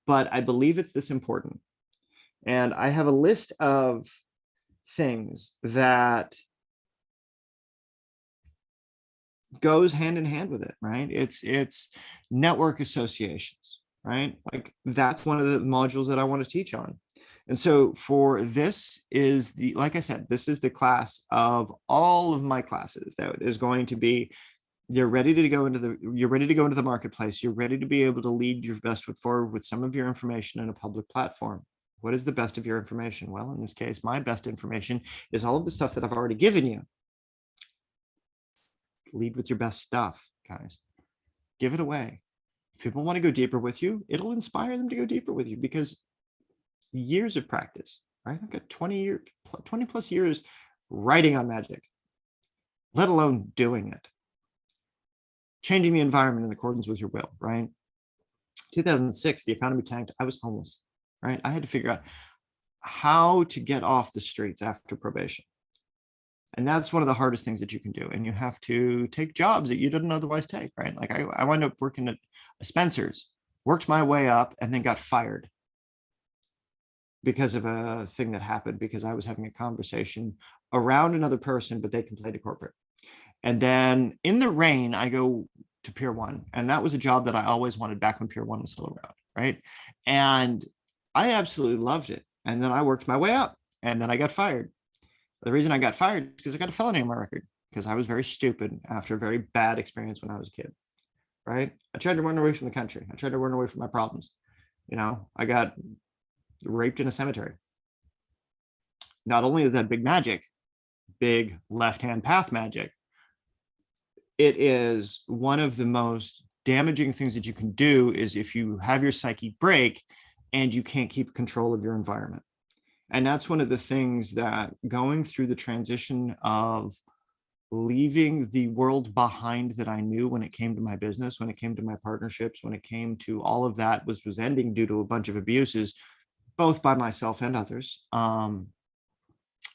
but I believe it's this important. And I have a list of things that goes hand in hand with it, right? It's network associations, right? Like that's one of the modules that I want to teach on. And so for this is like I said, this is the class of all of my classes that is going to be, you're ready to go into the marketplace. You're ready to be able to lead your best foot forward with some of your information in a public platform. What is the best of your information? Well, in this case, my best information is all of the stuff that I've already given you. Lead with your best stuff, guys. Give it away. If people want to go deeper with you, it'll inspire them to go deeper with you, because years of practice, right? I've got 20 plus years writing on magic, let alone doing it. Changing the environment in accordance with your will, right? 2006, the economy tanked. I was homeless, right? I had to figure out how to get off the streets after probation. And that's one of the hardest things that you can do. And you have to take jobs that you didn't otherwise take, right? Like I wound up working at Spencer's, worked my way up, and then got fired because of a thing that happened, because I was having a conversation around another person, but they complained to corporate. And then in the rain, I go to Pier 1. And that was a job that I always wanted back when Pier 1 was still around, right? And I absolutely loved it. And then I worked my way up, and then I got fired. The reason I got fired is because I got a felony on my record, because I was very stupid after a very bad experience when I was a kid, right? I tried to run away from the country. I tried to run away from my problems. I got raped in a cemetery. Not only is that big magic, big left-hand path magic, it is one of the most damaging things that you can do is if you have your psyche break and you can't keep control of your environment. And that's one of the things that going through the transition of leaving the world behind that I knew when it came to my business, when it came to my partnerships, when it came to all of that was ending due to a bunch of abuses, both by myself and others.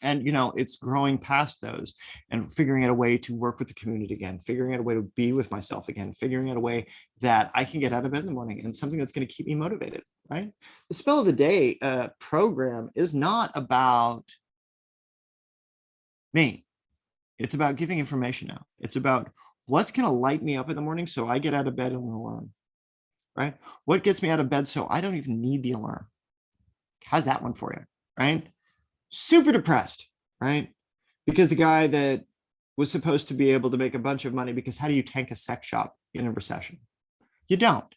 And it's growing past those and figuring out a way to work with the community again, figuring out a way to be with myself again, figuring out a way that I can get out of bed in the morning and something that's going to keep me motivated, right? The Spell of the Day program is not about me. It's about giving information out. It's about what's going to light me up in the morning so I get out of bed and alarm, right? What gets me out of bed so I don't even need the alarm? How's that one for you, right? Super depressed, right? Because the guy that was supposed to be able to make a bunch of money, because how do you tank a sex shop in a recession? You don't.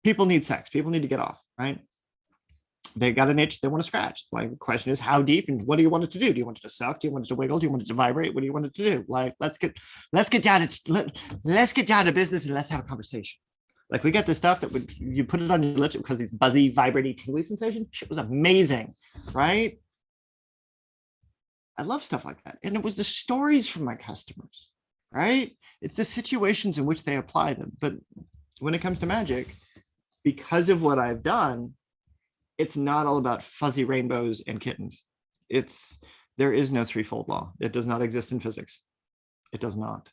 People need sex. People need to get off, right? They got an itch they want to scratch. My question is, how deep and what do you want it to do? Do you want it to suck? Do you want it to wiggle? Do you want it to vibrate? What do you want it to do? Like, let's get down to business and let's have a conversation. Like, we got this stuff that you put it on your lips because these buzzy, vibrating, tingly sensation. Shit was amazing, right? I love stuff like that. And it was the stories from my customers, right? It's the situations in which they apply them. But when it comes to magic, because of what I've done, it's not all about fuzzy rainbows and kittens. There is no threefold law. It does not exist in physics. It does not.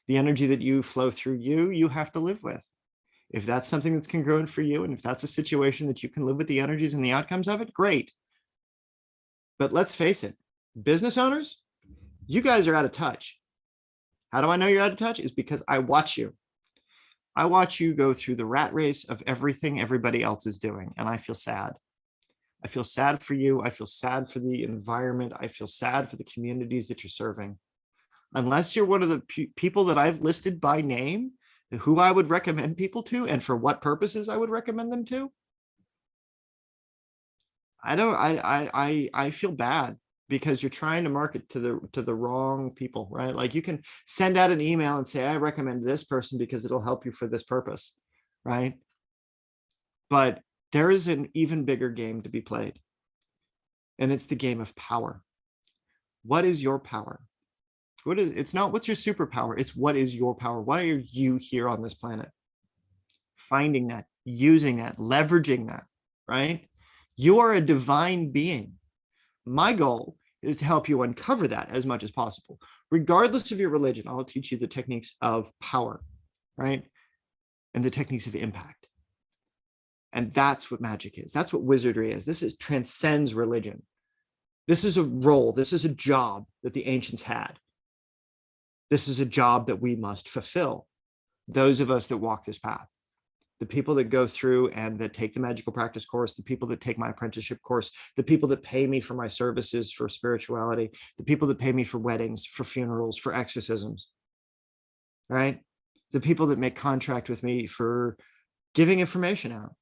The energy that you flow through you have to live with. If that's something that's congruent for you, and if that's a situation that you can live with the energies and the outcomes of it, great. But let's face it, business owners, you guys are out of touch. How do I know you're out of touch? Is because I watch you. I watch you go through the rat race of everything everybody else is doing, and I feel sad. I feel sad for you. I feel sad for the environment. I feel sad for the communities that you're serving. Unless you're one of the people that I've listed by name, who I would recommend people to and for what purposes I would recommend them to, I feel bad because you're trying to market to the wrong people, right? Like, you can send out an email and say, I recommend this person because it'll help you for this purpose, right? But there is an even bigger game to be played, and it's the game of power. What is your power? It's not what's your superpower, it's what is your power? Why are you here on this planet? Finding that, using that, leveraging that, right? You are a divine being. My goal is to help you uncover that as much as possible. Regardless of your religion, I'll teach you the techniques of power, right? And the techniques of impact. And that's what magic is. That's what wizardry is. This transcends religion. This is a role. This is a job that the ancients had. This is a job that we must fulfill. Those of us that walk this path, the people that go through and that take the magical practice course, the people that take my apprenticeship course, the people that pay me for my services for spirituality, the people that pay me for weddings, for funerals, for exorcisms, right? The people that make contract with me for giving information out.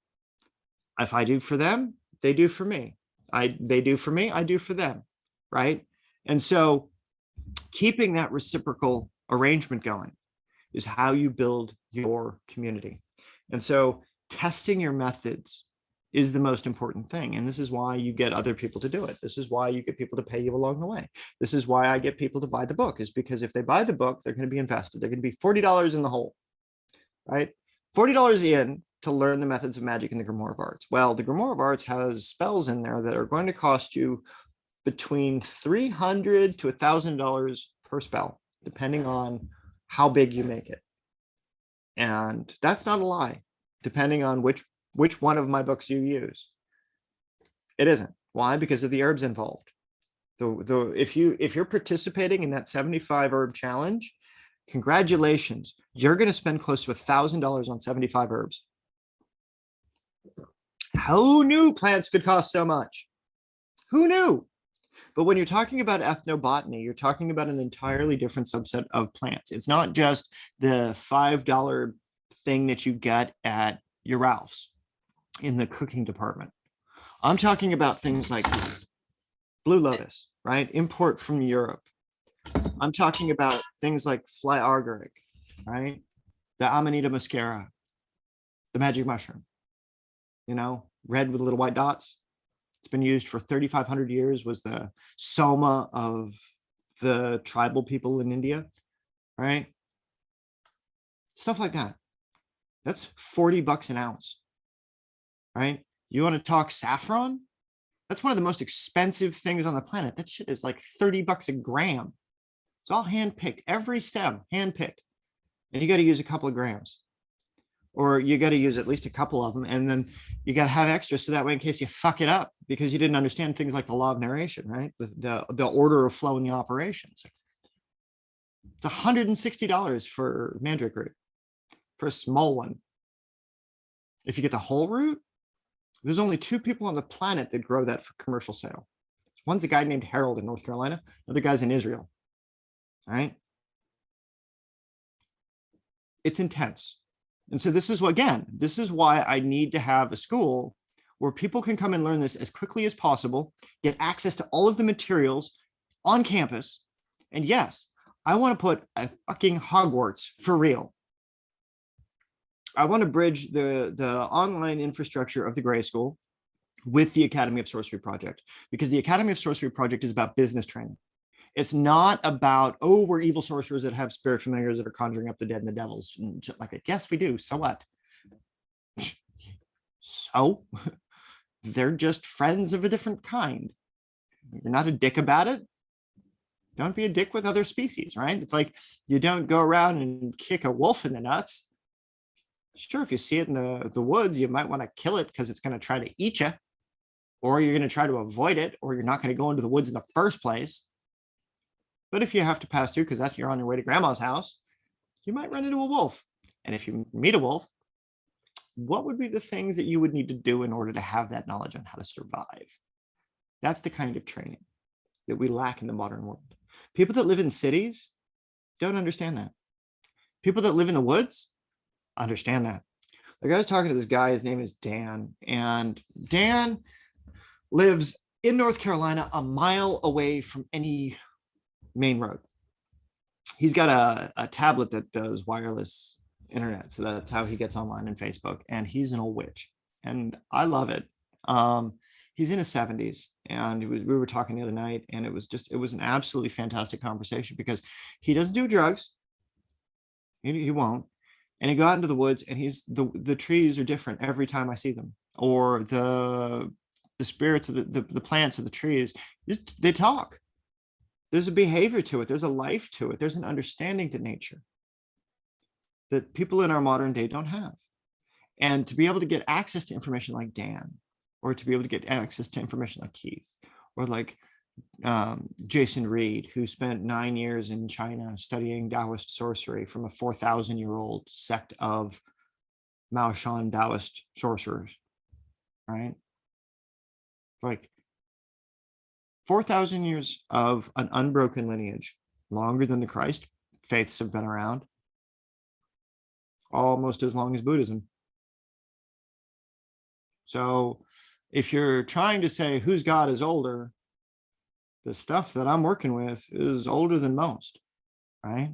If I do for them, they do for me. They do for me, I do for them, right? And so keeping that reciprocal arrangement going is how you build your community. And so testing your methods is the most important thing. And this is why you get other people to do it. This is why you get people to pay you along the way. This is why I get people to buy the book, is because if they buy the book, they're going to be invested. They're going to be $40 in the hole, right? $40 in to learn the methods of magic in the Grimoire of Arts. Well, the Grimoire of Arts has spells in there that are going to cost you between $300 to $1,000 per spell, depending on how big you make it. And that's not a lie, depending on which one of my books you use. It isn't. Why? Because of the herbs involved. If you're participating in that 75 herb challenge, congratulations. You're going to spend close to $1,000 on 75 herbs. Who knew plants could cost so much? Who knew? But when you're talking about ethnobotany, you're talking about an entirely different subset of plants. It's not just the $5 thing that you get at your Ralph's in the cooking department. I'm talking about things like blue lotus, right? Import from Europe. I'm talking about things like fly agaric, right? The Amanita muscara, the magic mushroom, red with little white dots. It's been used for 3,500 years, was the soma of the tribal people in India, right? Stuff like that. That's $40 an ounce, right? You want to talk saffron? That's one of the most expensive things on the planet. That shit is like $30 a gram. It's all hand-picked, every stem hand-picked. And you got to use a couple of grams, or you got to use at least a couple of them. And then you got to have extra, so that way in case you fuck it up because you didn't understand things like the law of narration, right? The order of flow in the operations. It's $160 for mandrake root for a small one. If you get the whole root, there's only 2 people on the planet that grow that for commercial sale. One's a guy named Harold in North Carolina. Another guy's in Israel. All right. It's intense. And so this is why I need to have a school where people can come and learn this as quickly as possible, get access to all of the materials on campus. And yes, I want to put a fucking Hogwarts for real. I want to bridge the online infrastructure of the Gray School with the Academy of Sorcery project, because the Academy of Sorcery project is about business training. It's not about, oh, we're evil sorcerers that have spirit familiars that are conjuring up the dead and the devils. And like, yes, we do. So what? So they're just friends of a different kind. You're not a dick about it. Don't be a dick with other species, right? It's like you don't go around and kick a wolf in the nuts. Sure, if you see it in the woods, you might want to kill it because it's going to try to eat you, or you're going to try to avoid it, or you're not going to go into the woods in the first place. But if you have to pass through because you're on your way to grandma's house, you might run into a wolf. And if you meet a wolf, what would be the things that you would need to do in order to have that knowledge on how to survive? That's the kind of training that we lack in the modern world. People that live in cities don't understand that. People that live in the woods understand that. Like, I was talking to this guy, his name is Dan, and Dan lives in North Carolina, a mile away from any main road. He's got a tablet that does wireless internet, so that's how he gets online and Facebook, and he's an old witch, and I love it. He's in his 70s, and we were talking the other night, and it was an absolutely fantastic conversation because he doesn't do drugs. He won't. And he got into the woods, and the trees are different every time I see them, or the spirits of the plants of the trees, they talk. There's a behavior to it. There's a life to it. There's an understanding to nature that people in our modern day don't have. And to be able to get access to information like Dan, or to be able to get access to information like Keith, or like Jason Reed, who spent 9 years in China studying Taoist sorcery from a 4,000-year-old sect of Maoshan Taoist sorcerers, right? Like 4,000 years of an unbroken lineage, longer than the Christ faiths have been around, almost as long as Buddhism. So if you're trying to say whose God is older, the stuff that I'm working with is older than most, right?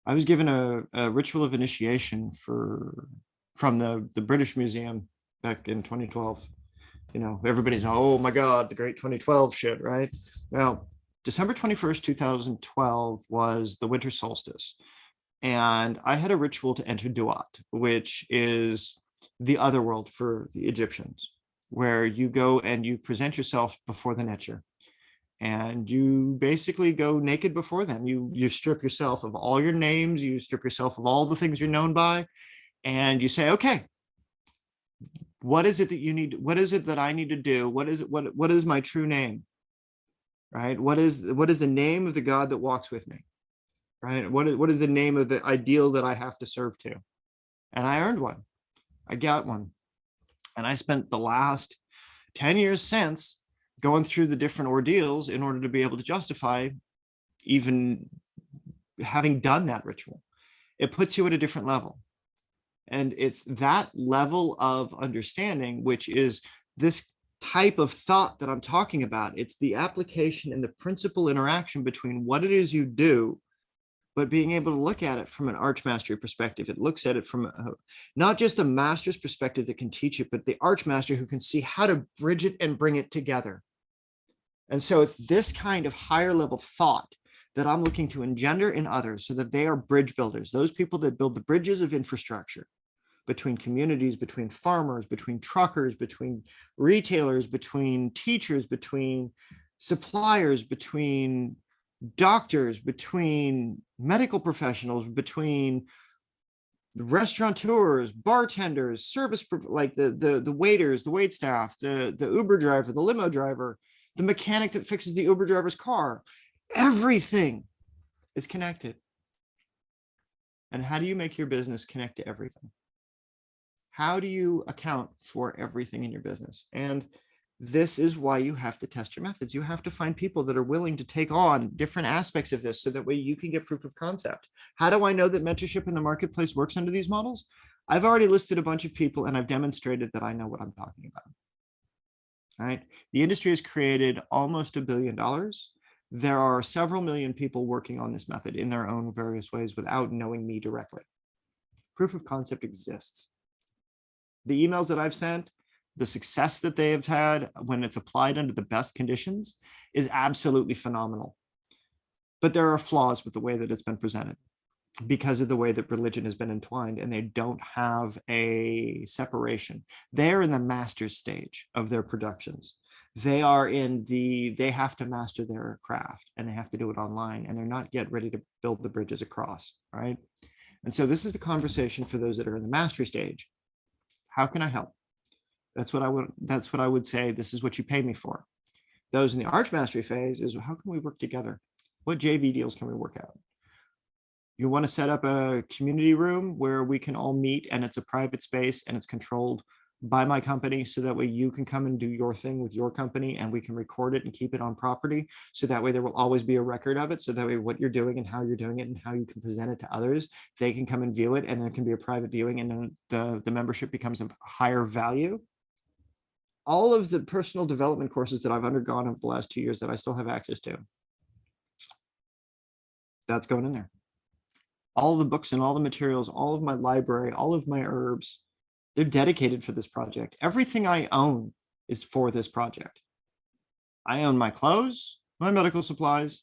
I was given a ritual of initiation from the British Museum back in 2012. Everybody's, oh my God, the great 2012 shit, right? Well, December 21st, 2012 was the winter solstice. And I had a ritual to enter Duat, which is the other world for the Egyptians, where you go and you present yourself before the Netcher. And you basically go naked before them. You strip yourself of all your names, you strip yourself of all the things you're known by, and you say, okay, what is it that you need? What is it that I need to do? What is my true name? Right? What is the name of the God that walks with me? Right? What is the name of the ideal that I have to serve to? And I earned one. I got one. And I spent the last 10 years since going through the different ordeals in order to be able to justify even having done that ritual. It puts you at a different level. And it's that level of understanding, which is this type of thought that I'm talking about. It's the application and the principal interaction between what it is you do, but being able to look at it from an arch mastery perspective. It looks at it from not just the master's perspective that can teach it, but the arch master who can see how to bridge it and bring it together. And so it's this kind of higher level thought that I'm looking to engender in others so that they are bridge builders, those people that build the bridges of infrastructure between communities, between farmers, between truckers, between retailers, between teachers, between suppliers, between doctors, between medical professionals, between restaurateurs, bartenders, service, like the waiters, the wait staff, the Uber driver, the limo driver, the mechanic that fixes the Uber driver's car. Everything is connected. And how do you make your business connect to everything? How do you account for everything in your business? And this is why you have to test your methods. You have to find people that are willing to take on different aspects of this so that way you can get proof of concept. How do I know that mentorship in the marketplace works under these models? I've already listed a bunch of people and I've demonstrated that I know what I'm talking about. All right. The industry has created almost $1 billion. There are several million people working on this method in their own various ways without knowing me directly. Proof of concept exists. The emails that I've sent, the success that they have had when it's applied under the best conditions is absolutely phenomenal. But there are flaws with the way that it's been presented because of the way that religion has been entwined, and they don't have a separation. They're in the master's stage of their productions. They are in they have to master their craft and they have to do it online, and they're not yet ready to build the bridges across, right? And so this is the conversation for those that are in the mastery stage. How can I help? That's what I would say. This is what you pay me for. Those in the arch mastery phase is, how can we work together? What JV deals can we work out? You want to set up a community room where we can all meet and it's a private space and it's controlled by my company, so that way you can come and do your thing with your company and we can record it and keep it on property. So that way there will always be a record of it. So that way what you're doing and how you're doing it and how you can present it to others, they can come and view it, and there can be a private viewing, and then the membership becomes a higher value. All of the personal development courses that I've undergone over the last 2 years that I still have access to, that's going in there. All the books and all the materials, all of my library, all of my herbs, they're dedicated for this project. Everything I own is for this project. I own my clothes, my medical supplies,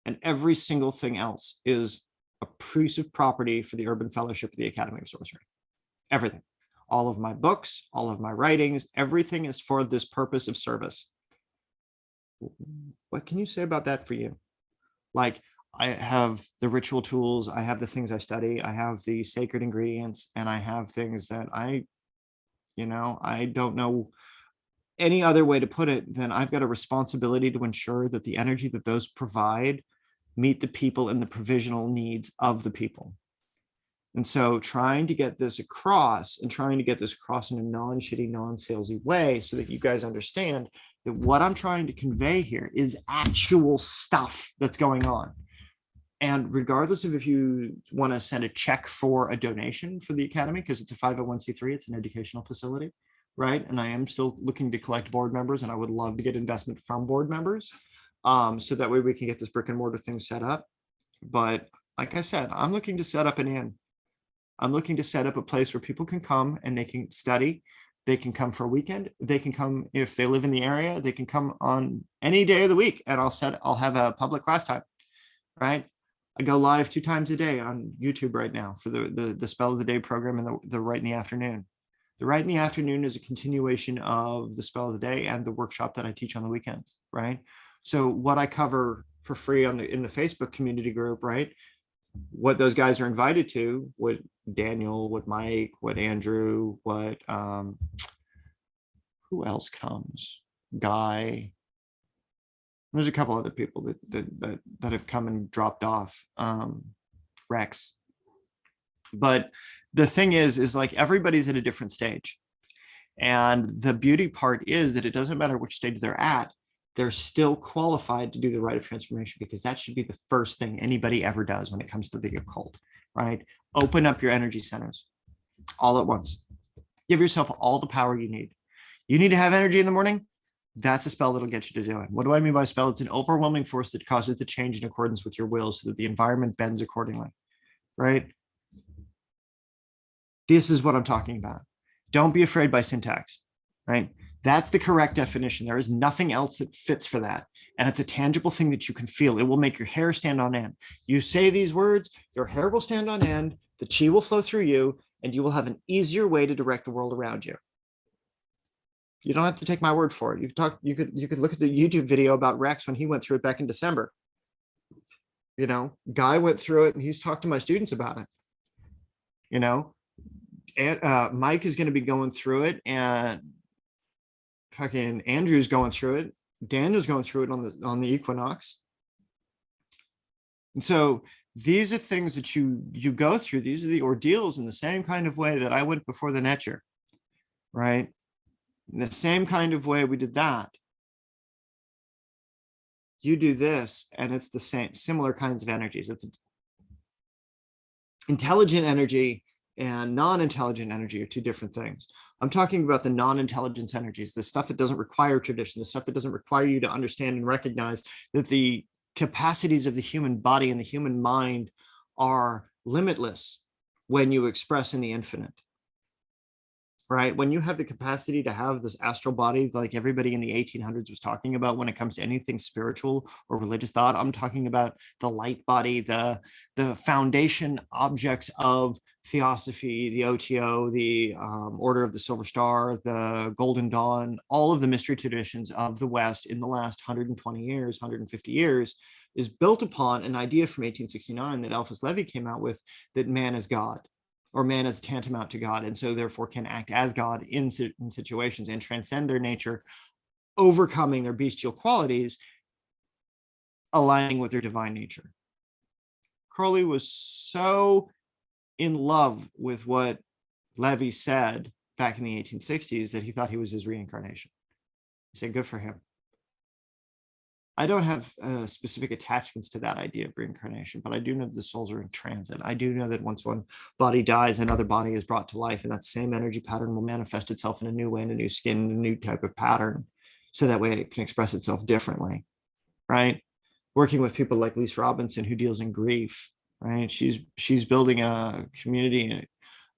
and every single thing else is a piece of property for the Urban Fellowship of the Academy of Sorcery. Everything. All of my books, all of my writings, everything is for this purpose of service. What can you say about that for you? Like, I have the ritual tools, I have the things I study, I have the sacred ingredients, and I have things that I don't know any other way to put it than I've got a responsibility to ensure that the energy that those provide meet the people and the provisional needs of the people. And so trying to get this across in a non-shitty, non-salesy way so that you guys understand that what I'm trying to convey here is actual stuff that's going on. And regardless of if you want to send a check for a donation for the Academy, because it's a 501c3, it's an educational facility, right? And I am still looking to collect board members, and I would love to get investment from board members. So that way we can get this brick and mortar thing set up. But like I said, I'm looking to set up an inn. I'm looking to set up a place where people can come and they can study. They can come for a weekend. They can come, if they live in the area, they can come on any day of the week, and I'll have a public class time, right? I go live 2 times a day on YouTube right now for the Spell of the Day program and the Right in the Afternoon. The Right in the Afternoon is a continuation of the Spell of the Day and the workshop that I teach on the weekends, right? So what I cover for free in the Facebook community group, right? What those guys are invited to, what Daniel, what Mike, what Andrew, what who else comes? Guy. There's a couple other people that have come and dropped off. Rex. But the thing is like everybody's at a different stage. And the beauty part is that it doesn't matter which stage they're at, they're still qualified to do the rite of transformation, because that should be the first thing anybody ever does when it comes to the occult, right? Open up your energy centers all at once. Give yourself all the power you need. You need to have energy in the morning. That's a spell that'll get you to do it. What do I mean by spell? It's an overwhelming force that causes it to change in accordance with your will so that the environment bends accordingly, right? This is what I'm talking about. Don't be afraid by syntax, right? That's the correct definition. There is nothing else that fits for that. And it's a tangible thing that you can feel. It will make your hair stand on end. You say these words, your hair will stand on end, the chi will flow through you, and you will have an easier way to direct the world around you. You don't have to take my word for it. You could look at the YouTube video about Rex when he went through it back in December. You know, Guy went through it and he's talked to my students about it. You know, and Mike is going to be going through it, and fucking Andrew's going through it. Daniel's going through it on the equinox. And so these are things that you go through. These are the ordeals in the same kind of way that I went before the Netcher, right? In the same kind of way we did that. You do this, and it's the same, similar kinds of energies. It's intelligent energy and non-intelligent energy are two different things. I'm talking about the non-intelligence energies, the stuff that doesn't require tradition, the stuff that doesn't require you to understand and recognize that the capacities of the human body and the human mind are limitless when you express in the infinite. Right? When you have the capacity to have this astral body, like everybody in the 1800s was talking about when it comes to anything spiritual or religious thought, I'm talking about the light body, the foundation objects of theosophy, the OTO, the Order of the Silver Star, the Golden Dawn, all of the mystery traditions of the West in the last 120 years, 150 years, is built upon an idea from 1869 that Alphonse Levy came out with, that man is God, or man is tantamount to God, and so therefore can act as God in situations and transcend their nature, overcoming their bestial qualities, aligning with their divine nature. Crowley was so in love with what Levy said back in the 1860s that he thought he was his reincarnation. He said, good for him. I don't have specific attachments to that idea of reincarnation, but I do know that the souls are in transit. I do know that once one body dies, another body is brought to life, and that same energy pattern will manifest itself in a new way, in a new skin, in a new type of pattern, so that way it can express itself differently, right? Working with people like Lise Robinson, who deals in grief, right? She's building a community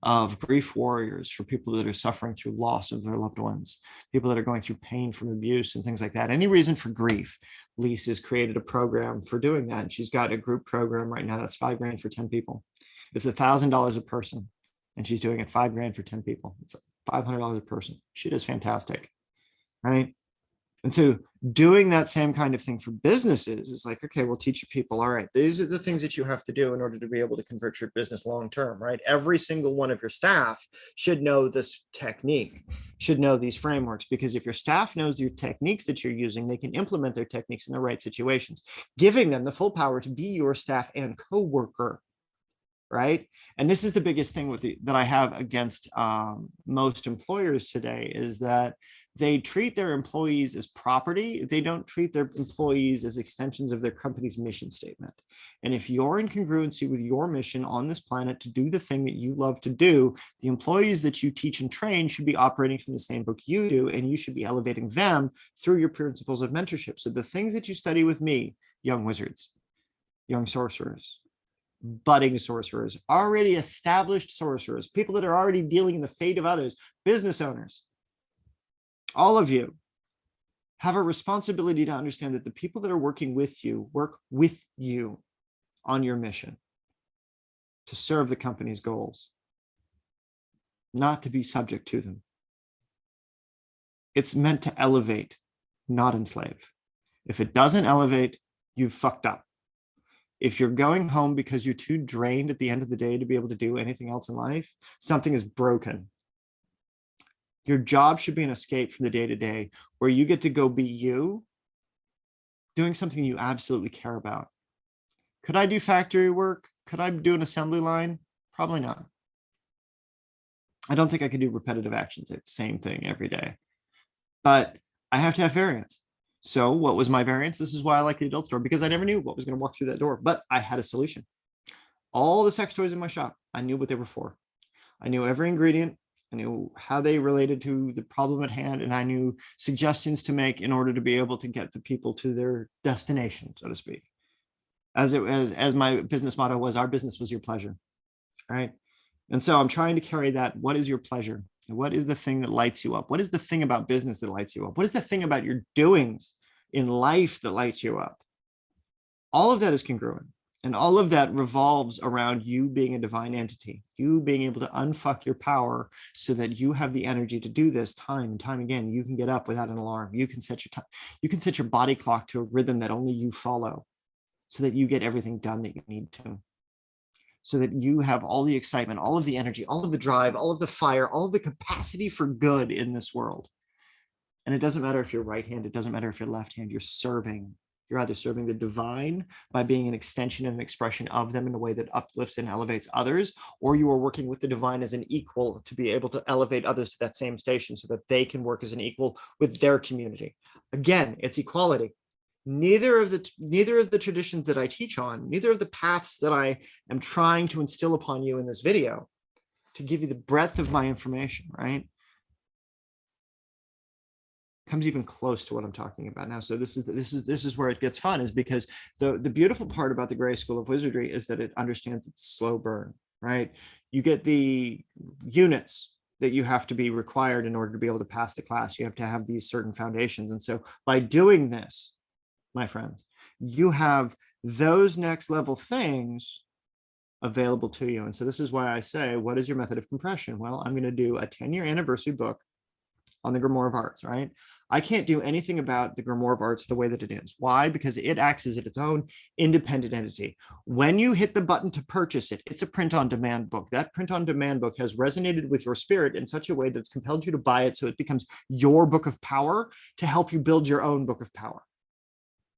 of grief warriors for people that are suffering through loss of their loved ones, people that are going through pain from abuse and things like that. Any reason for grief. Lise has created a program for doing that. And she's got a group program right now that's $5,000 for 10 people. It's $1,000 a person. And she's doing it $5,000 for 10 people. It's $500 a person. She does fantastic, right? And so doing that same kind of thing for businesses is like, okay, we'll teach you people, all right, these are the things that you have to do in order to be able to convert your business long-term, right? Every single one of your staff should know this technique, should know these frameworks, because if your staff knows your techniques that you're using, they can implement their techniques in the right situations, giving them the full power to be your staff and co-worker, right? And this is the biggest thing that I have against most employers today, is that they treat their employees as property. They don't treat their employees as extensions of their company's mission statement. And if you're in congruency with your mission on this planet to do the thing that you love to do, the employees that you teach and train should be operating from the same book you do, and you should be elevating them through your principles of mentorship. So the things that you study with me, young wizards, young sorcerers, budding sorcerers, already established sorcerers, people that are already dealing in the fate of others, business owners, all of you have a responsibility to understand that the people that are working with you work with you on your mission to serve the company's goals, not to be subject to them. It's meant to elevate, not enslave. If it doesn't elevate, you've fucked up. If you're going home because you're too drained at the end of the day to be able to do anything else in life, something is broken. Your job should be an escape from the day-to-day, where you get to go be you, doing something you absolutely care about. Could I do factory work? Could I do an assembly line? Probably not. I don't think I could do repetitive actions, like the same thing every day, but I have to have variance. So what was my variance? This is why I like the adult store, because I never knew what was going to walk through that door, but I had a solution. All the sex toys in my shop, I knew what they were for. I knew every ingredient. I knew how they related to the problem at hand, and I knew suggestions to make in order to be able to get the people to their destination, so to speak. As my business motto was, our business was your pleasure, right? And so I'm trying to carry that. What is your pleasure? What is the thing that lights you up? What is the thing about business that lights you up? What is the thing about your doings in life that lights you up? All of that is congruent. And all of that revolves around you being a divine entity, you being able to unfuck your power so that you have the energy to do this time and time again. You can get up without an alarm. You can set your time. You can set your body clock to a rhythm that only you follow so that you get everything done that you need to. So that you have all the excitement, all of the energy, all of the drive, all of the fire, all of the capacity for good in this world. And it doesn't matter if you're right-handed, it doesn't matter if you're left-handed, you're serving. You're either serving the divine by being an extension and an expression of them in a way that uplifts and elevates others, or you are working with the divine as an equal to be able to elevate others to that same station so that they can work as an equal with their community. Again, it's equality. Neither of the traditions that I teach on, neither of the paths that I am trying to instill upon you in this video to give you the breadth of my information, right, comes even close to what I'm talking about now. So this is where it gets fun, is because the beautiful part about the Gray School of Wizardry is that it understands its slow burn, right? You get the units that you have to be required in order to be able to pass the class. You have to have these certain foundations. And so by doing this, my friends, you have those next level things available to you. And so this is why I say, what is your method of compression? Well, I'm going to do a 10-year anniversary book on the Grimoire of Arts, right? I can't do anything about the Grimoire of Arts the way that it is. Why? Because it acts as its own independent entity. When you hit the button to purchase it, it's a print-on-demand book. That print-on-demand book has resonated with your spirit in such a way that's compelled you to buy it, so it becomes your book of power to help you build your own book of power.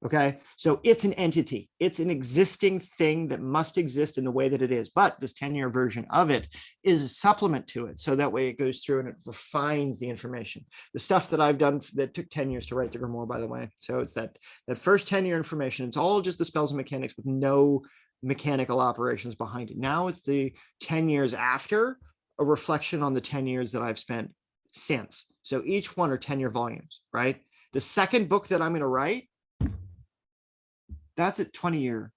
Okay, so it's an entity. It's an existing thing that must exist in the way that it is. But this 10-year version of it is a supplement to it. So that way it goes through and it refines the information. The stuff that I've done that took 10 years to write the Grimoire, by the way. So it's that first 10-year information. It's all just the spells and mechanics with no mechanical operations behind it. Now it's the 10 years after, a reflection on the 10 years that I've spent since. So each one are 10-year volumes, right? The second book that I'm going to write, that's a 20-year.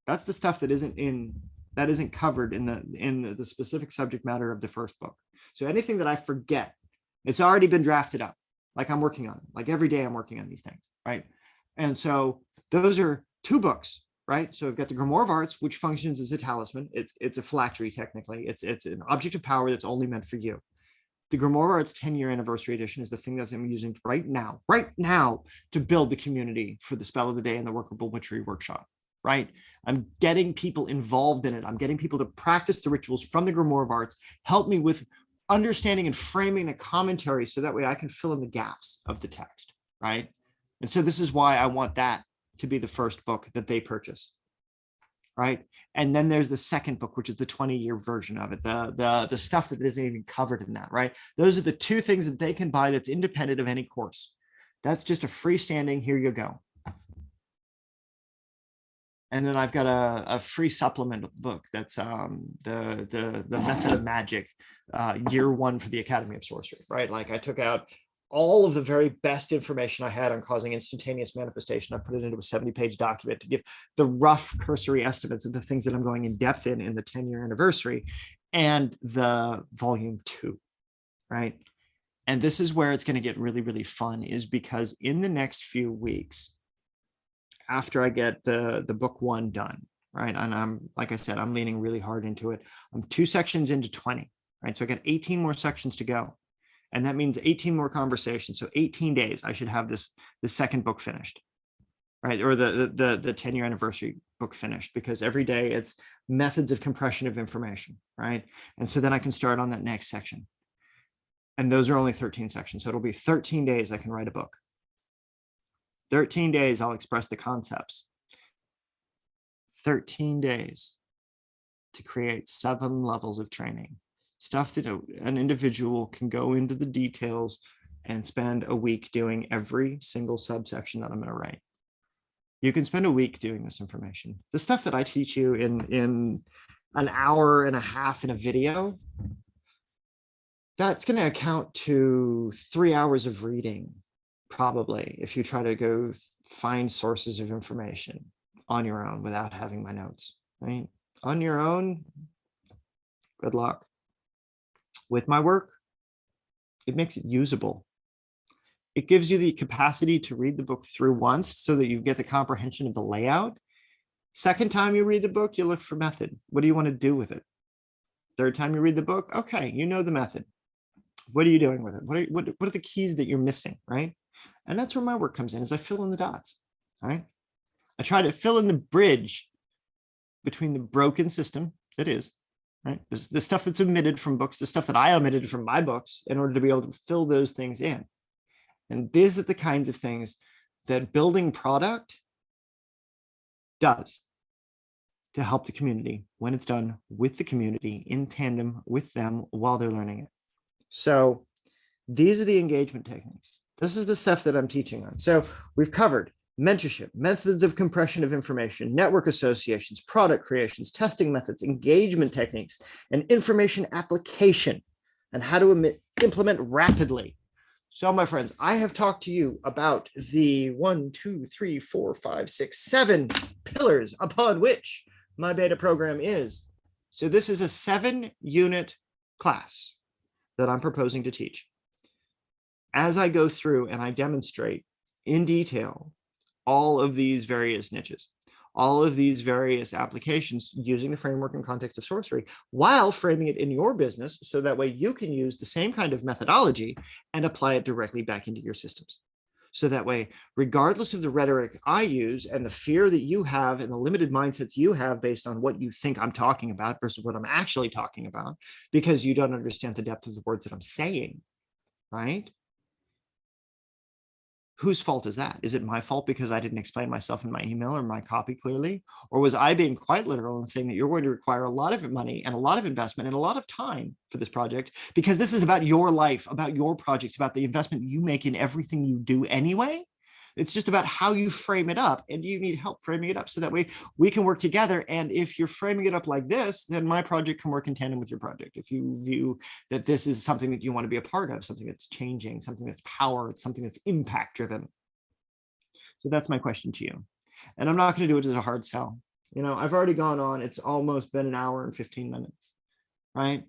That's the stuff that isn't covered in the specific subject matter of the first book. So anything that I forget, it's already been drafted up. Like I'm working on it. Like every day I'm working on these things, right? And so those are 2 books, right? So I've got the Grimoire of Arts, which functions as a talisman. It's a phylactery technically. It's an object of power that's only meant for you. The Grimoire of Arts 10-year anniversary edition is the thing that I'm using right now to build the community for the Spell of the Day and the Workable Witchery Workshop, right? I'm getting people involved in it. I'm getting people to practice the rituals from the Grimoire of Arts, help me with understanding and framing the commentary so that way I can fill in the gaps of the text, right? And so this is why I want that to be the first book that they purchase, right? And then there's the second book, which is the 20-year version of it, the stuff that isn't even covered in that, right? Those are the 2 things that they can buy that's independent of any course. That's just a freestanding, here you go. And then I've got a free supplement book that's the Method of Magic, year 1 for the Academy of Sorcery, right? Like I took out all of the very best information I had on causing instantaneous manifestation. I put it into a 70-page document to give the rough cursory estimates of the things that I'm going in depth in the 10-year anniversary and the volume 2, right? And this is where it's going to get really, really fun, is because in the next few weeks, after I get the book 1 done, right? And I'm, like I said, I'm leaning really hard into it. I'm 2 sections into 20, right? So I got 18 more sections to go. And that means 18 more conversations. So 18 days, I should have the second book finished, right? Or the 10-year anniversary book finished, because every day it's methods of compression of information, right? And so then I can start on that next section. And those are only 13 sections. So it'll be 13 days I can write a book. 13 days I'll express the concepts. 13 days to create 7 levels of training. stuff that an individual can go into the details and spend a week doing every single subsection that I'm going to write. You can spend a week doing this information. The stuff that I teach you in an hour and a half in a video, that's going to account to 3 hours of reading, probably, if you try to go find sources of information on your own without having my notes, right? On your own, good luck. With my work, it makes it usable. It gives you the capacity to read the book through once so that you get the comprehension of the layout. Second time you read the book, you look for method. What do you want to do with it? Third time you read the book, okay, you know the method. What are you doing with it? What are the keys that you're missing, right? And that's where my work comes in, is I fill in the dots, all right? I try to fill in the bridge between the broken system that is, right? There's the stuff that's omitted from books, the stuff that I omitted from my books in order to be able to fill those things in. And these are the kinds of things that building product does to help the community when it's done with the community, in tandem with them while they're learning it. So these are the engagement techniques. This is the stuff that I'm teaching on. So we've covered mentorship, methods of compression of information, network associations, product creations, testing methods, engagement techniques, and information application, and how to implement rapidly. So my friends, I have talked to you about the 1, 2, 3, 4, 5, 6, 7 pillars upon which my beta program is. So this is a 7-unit class that I'm proposing to teach. As I go through and I demonstrate in detail all of these various niches, all of these various applications using the framework and context of sorcery, while framing it in your business, so that way you can use the same kind of methodology and apply it directly back into your systems. So that way, regardless of the rhetoric I use and the fear that you have and the limited mindsets you have based on what you think I'm talking about versus what I'm actually talking about, because you don't understand the depth of the words that I'm saying, right? Whose fault is that? Is it my fault because I didn't explain myself in my email or my copy clearly? Or was I being quite literal and saying that you're going to require a lot of money and a lot of investment and a lot of time for this project, because this is about your life, about your project, about the investment you make in everything you do anyway? It's just about how you frame it up, and you need help framing it up so that way we can work together. And if you're framing it up like this, then my project can work in tandem with your project. If you view that this is something that you want to be a part of, something that's changing, something that's powered, something that's impact driven. So that's my question to you. And I'm not going to do it as a hard sell. You know, I've already gone on, it's almost been an hour and 15 minutes, right?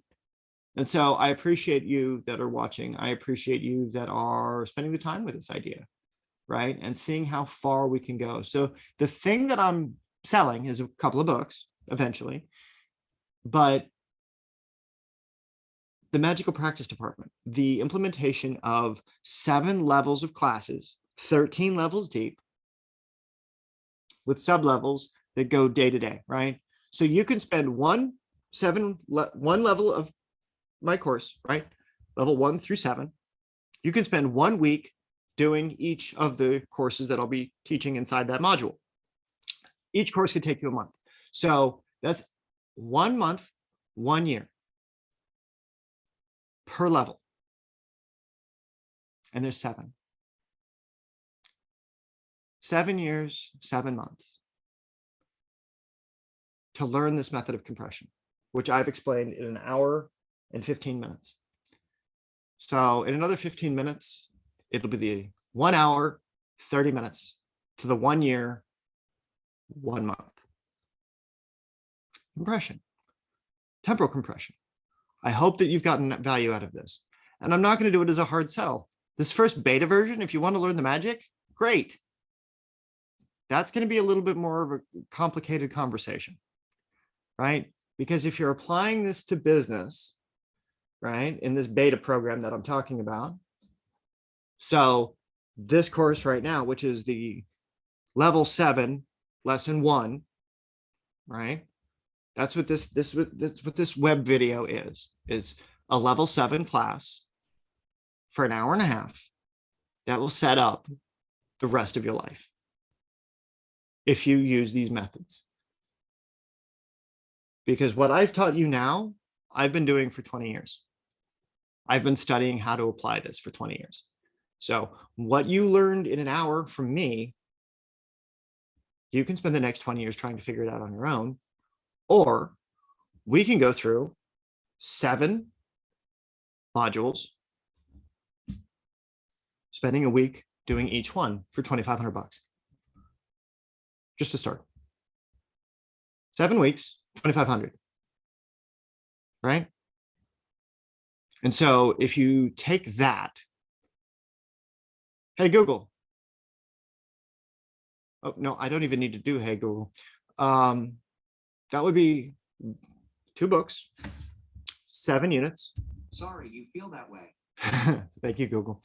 And so I appreciate you that are watching. I appreciate you that are spending the time with this idea, right? And seeing how far we can go. So the thing that I'm selling is a couple of books eventually, but the magical practice department, the implementation of 7 levels of classes, 13 levels deep, with sub-levels that go day to day, right? So you can spend one level of my course, right? Level 1 through 7. You can spend 1 week doing each of the courses that I'll be teaching inside that module. Each course could take you a month. So that's 1 month, 1 year per level. And there's 7. 7 years, 7 months to learn this method of compression, which I've explained in an hour and 15 minutes. So in another 15 minutes, it'll be the 1 hour, 30 minutes to the 1 year, 1 month. Compression, temporal compression. I hope that you've gotten value out of this. And I'm not going to do it as a hard sell. This first beta version, if you want to learn the magic, great. That's going to be a little bit more of a complicated conversation, right? Because if you're applying this to business, right, in this beta program that I'm talking about, so this course right now, which is the level 7, lesson 1, right? That's what this web video is. It's a level 7 class for an hour and a half that will set up the rest of your life if you use these methods. Because what I've taught you now, I've been doing for 20 years. I've been studying how to apply this for 20 years. So what you learned in an hour from me, you can spend the next 20 years trying to figure it out on your own, or we can go through 7 modules, spending a week doing each one for $2,500 just to start. 7 weeks, 2,500, right? And so if you take that, hey, Google. Oh, no, I don't even need to do hey, Google. That would be 2 books, 7 units. Sorry, you feel that way. Thank you, Google.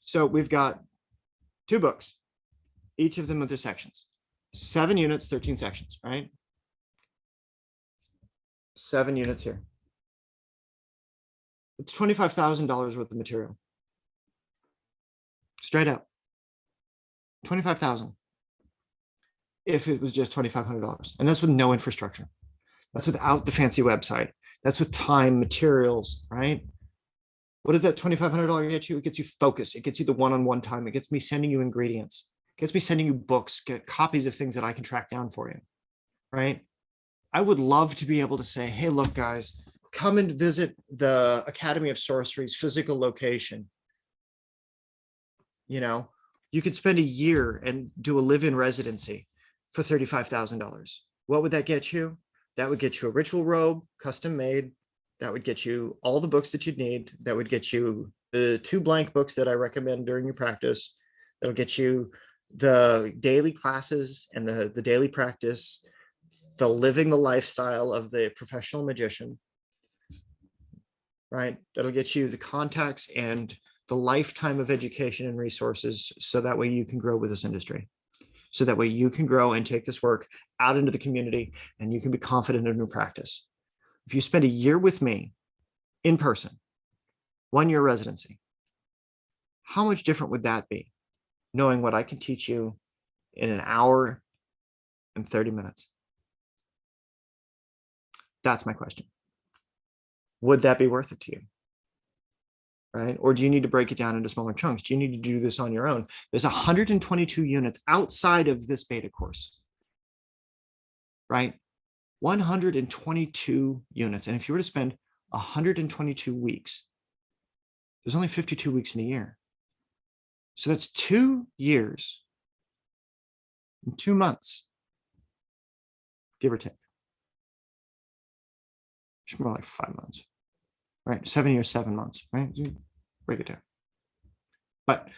So we've got 2 books, each of them with their sections. 7 units, 13 sections, right? 7 units here. It's $25,000 worth of material. Straight up. $25,000. If it was just $2,500. And that's with no infrastructure. That's without the fancy website. That's with time, materials, right? What does that $2,500 get you? It gets you focus. It gets you the one-on-one time. It gets me sending you ingredients. It gets me sending you books, get copies of things that I can track down for you, right? I would love to be able to say, hey, look, guys, come and visit the Academy of Sorcery's physical location. You know, you could spend a year and do a live-in residency for $35,000. What would that get you? That would get you a ritual robe, custom made. That would get you all the books that you'd need. That would get you the 2 blank books that I recommend during your practice. That'll get you the daily classes and the daily practice, the living the lifestyle of the professional magician, right? That'll get you the contacts and the lifetime of education and resources, so that way you can grow with this industry. So that way you can grow and take this work out into the community, and you can be confident in your practice. If you spend a year with me in person, 1-year residency, how much different would that be? Knowing what I can teach you in an hour and 30 minutes. That's my question. Would that be worth it to you? Right? Or do you need to break it down into smaller chunks? Do you need to do this on your own? There's 122 units outside of this beta course, right? 122 units. And if you were to spend 122 weeks, there's only 52 weeks in a year. So that's 2 years and 2 months, give or take. It's more like 5 months, right? 7 years, 7 months, right? Break it down. But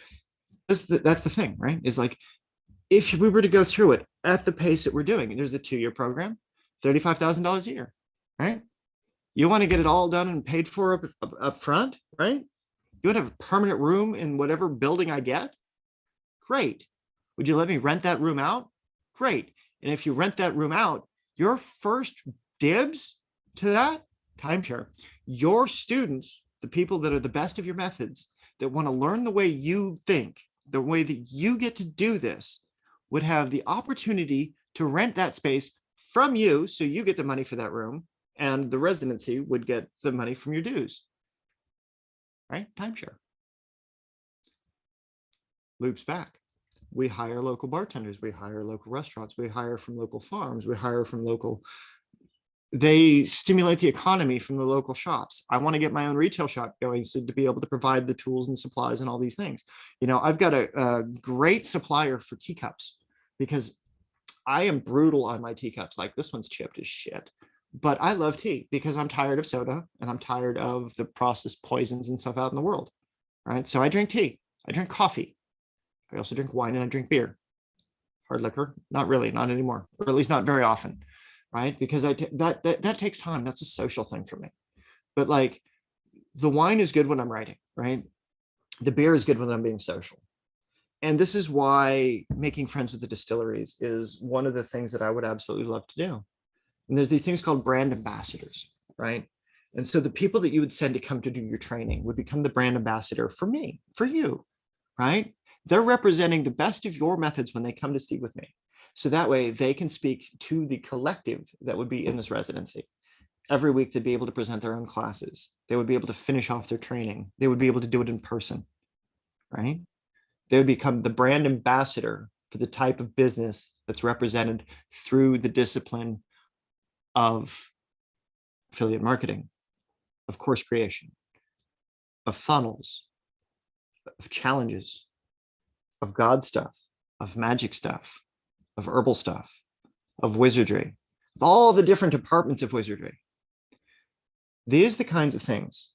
that's the thing, right? Is like, if we were to go through it at the pace that we're doing, there's a 2-year program, $35,000 a year, right? You want to get it all done and paid for up front, right? You want to have a permanent room in whatever building I get? Great. Would you let me rent that room out? Great. And if you rent that room out, your first dibs to that timeshare, your students, the people that are the best of your methods, that want to learn the way you think, the way that you get to do this, would have the opportunity to rent that space from you, so you get the money for that room, and the residency would get the money from your dues, right? Timeshare. Loops back. We hire local bartenders, we hire local restaurants, we hire from local farms, we hire from local, they stimulate the economy from the local shops. I want to get my own retail shop going, so to be able to provide the tools and supplies and all these things. You know, I've got a great supplier for teacups, because I am brutal on my teacups. Like, this one's chipped as shit, but I love tea because I'm tired of soda and I'm tired of the processed poisons and stuff out in the world, right? So I drink tea, I drink coffee, I also drink wine, and I drink beer. Hard liquor, not really, not anymore, or at least not very often, right? Because that takes time. That's a social thing for me. But like, the wine is good when I'm writing, right? The beer is good when I'm being social. And this is why making friends with the distilleries is one of the things that I would absolutely love to do. And there's these things called brand ambassadors, right? And so the people that you would send to come to do your training would become the brand ambassador for me, for you, right? They're representing the best of your methods when they come to speak with me. So that way they can speak to the collective that would be in this residency. Every week they'd be able to present their own classes. They would be able to finish off their training. They would be able to do it in person, right? They would become the brand ambassador for the type of business that's represented through the discipline of affiliate marketing, of course creation, of funnels, of challenges, of God stuff, of magic stuff, of herbal stuff, of wizardry, of all the different departments of wizardry. These are the kinds of things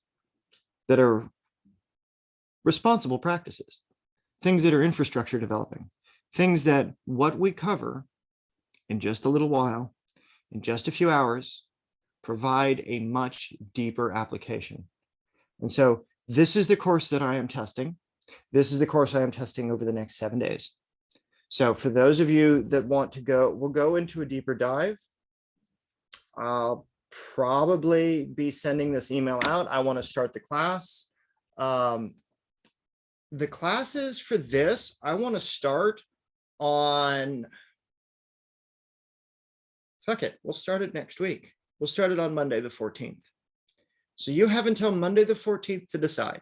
that are responsible practices, things that are infrastructure developing, things that what we cover in just a little while, in just a few hours, provide a much deeper application. And so this is the course that I am testing. This is the course I am testing over the next 7 days. So for those of you that want to go, we'll go into a deeper dive. I'll probably be sending this email out. I want to start the class. The classes for this, I want to start on, fuck it, we'll start it next week. We'll start it on Monday, the 14th. So you have until Monday, the 14th to decide.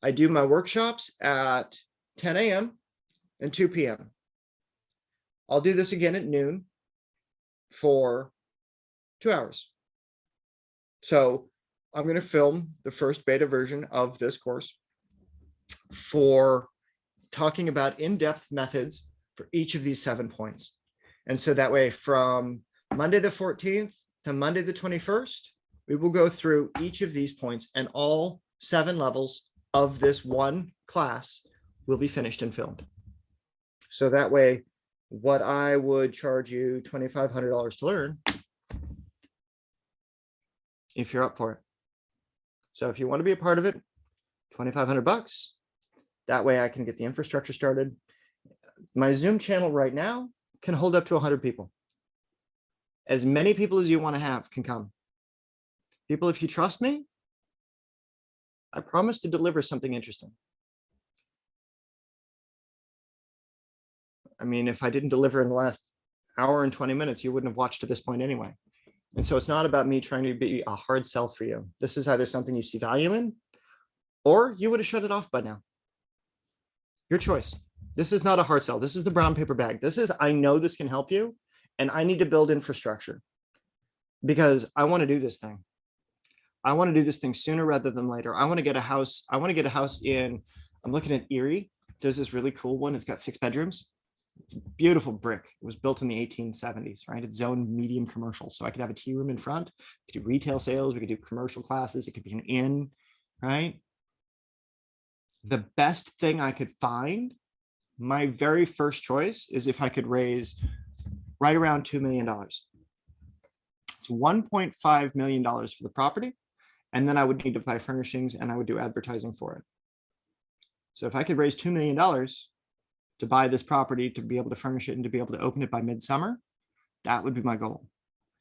I do my workshops at 10 a.m. and 2 p.m. I'll do this again at noon for 2 hours. So I'm going to film the first beta version of this course for talking about in-depth methods for each of these 7 points. And so that way from Monday the 14th to Monday the 21st, we will go through each of these points, and all 7 levels of this one class will be finished and filmed. So that way, what I would charge you $2,500 to learn, if you're up for it. So if you want to be a part of it, $2,500. That way I can get the infrastructure started. My Zoom channel right now can hold up to 100 people. As many people as you want to have can come. People, if you trust me, I promise to deliver something interesting. I mean, if I didn't deliver in the last hour and 20 minutes, you wouldn't have watched to this point anyway. And so it's not about me trying to be a hard sell for you. This is either something you see value in, or you would have shut it off by now. Your choice. This is not a hard sell. This is the brown paper bag. This is, I know this can help you, and I need to build infrastructure because I want to do this thing. I want to do this thing sooner rather than later. I want to get a house. I want to get a house in, I'm looking at Erie. There's this really cool one. It's got 6 bedrooms. It's a beautiful brick. It was built in the 1870s, right? It's zoned medium commercial. So I could have a tea room in front. We could do retail sales. We could do commercial classes. It could be an inn, right? The best thing I could find, my very first choice is if I could raise right around $2 million. It's $1.5 million for the property. And then I would need to buy furnishings and I would do advertising for it. So if I could raise $2 million to buy this property, to be able to furnish it and to be able to open it by midsummer, that would be my goal.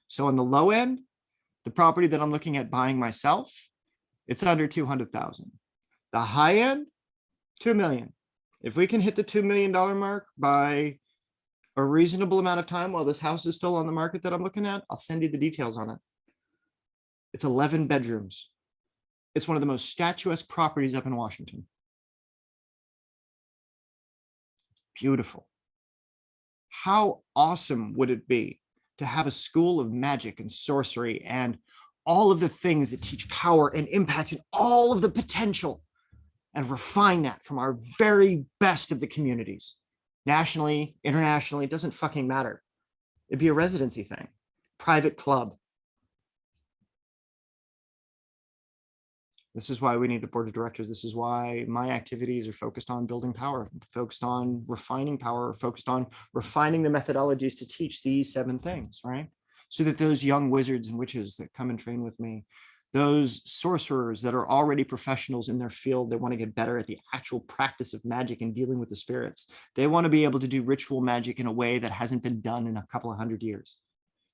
So on the low end, the property that I'm looking at buying myself, it's under 200,000. The high end, 2 million. If we can hit the $2 million mark by a reasonable amount of time while this house is still on the market that I'm looking at, I'll send you the details on it. It's 11 bedrooms. It's one of the most statuesque properties up in Washington. It's beautiful. How awesome would it be to have a school of magic and sorcery and all of the things that teach power and impact and all of the potential, and refine that from our very best of the communities, nationally, internationally, it doesn't fucking matter. It'd be a residency thing, private club. This is why we need a board of directors. This is why my activities are focused on building power, focused on refining power, focused on refining the methodologies to teach these 7 things, right? So that those young wizards and witches that come and train with me, those sorcerers that are already professionals in their field, they want to get better at the actual practice of magic and dealing with the spirits. They want to be able to do ritual magic in a way that hasn't been done in a couple of 100 years.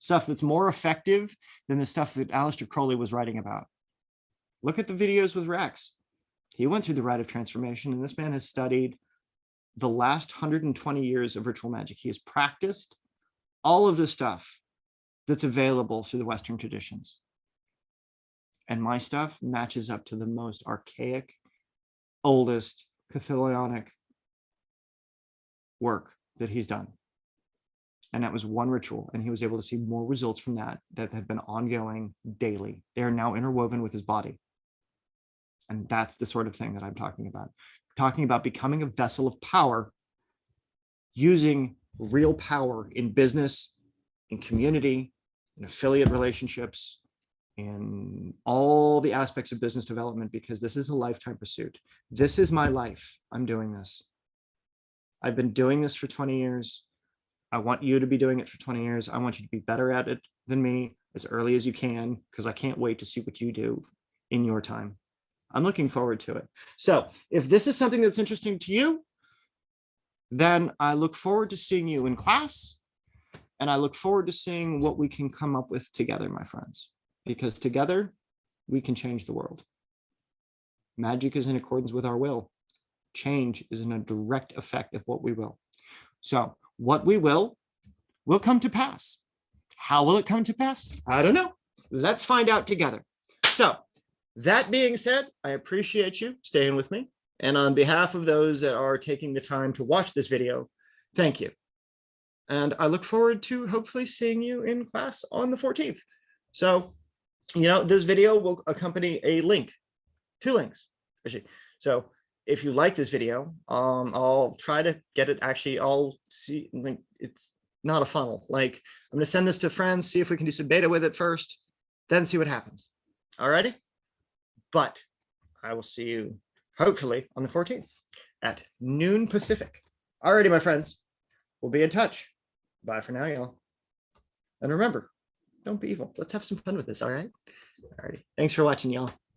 Stuff that's more effective than the stuff that Aleister Crowley was writing about. Look at the videos with Rex. He went through the rite of transformation, and this man has studied the last 120 years of ritual magic. He has practiced all of this stuff that's available through the Western traditions. And my stuff matches up to the most archaic, oldest Chthonic work that he's done. And that was one ritual. And he was able to see more results from that have been ongoing daily. They are now interwoven with his body. And that's the sort of thing that I'm talking about. Talking about becoming a vessel of power, using real power in business, in community, in affiliate relationships, in all the aspects of business development, because this is a lifetime pursuit. This is my life. I'm doing this. I've been doing this for 20 years. I want you to be doing it for 20 years. I want you to be better at it than me as early as you can, because I can't wait to see what you do in your time. I'm looking forward to it. So if this is something that's interesting to you, then I look forward to seeing you in class. And I look forward to seeing what we can come up with together, my friends, because together we can change the world. Magic is in accordance with our will. Change is in a direct effect of what we will. So what we will come to pass. How will it come to pass? I don't know. Let's find out together. So that being said, I appreciate you staying with me. And on behalf of those that are taking the time to watch this video, thank you. And I look forward to hopefully seeing you in class on the 14th. So, this video will accompany a link, 2 links, actually. So if you like this video, I'll try to get it. Actually, I'll see, like, it's not a funnel. Like, I'm going to send this to friends, see if we can do some beta with it first, then see what happens. All righty. But I will see you hopefully on the 14th at noon Pacific. All righty, my friends, we'll be in touch. Bye for now, y'all. And remember, don't be evil. Let's have some fun with this. All right. All righty. Thanks for watching, y'all.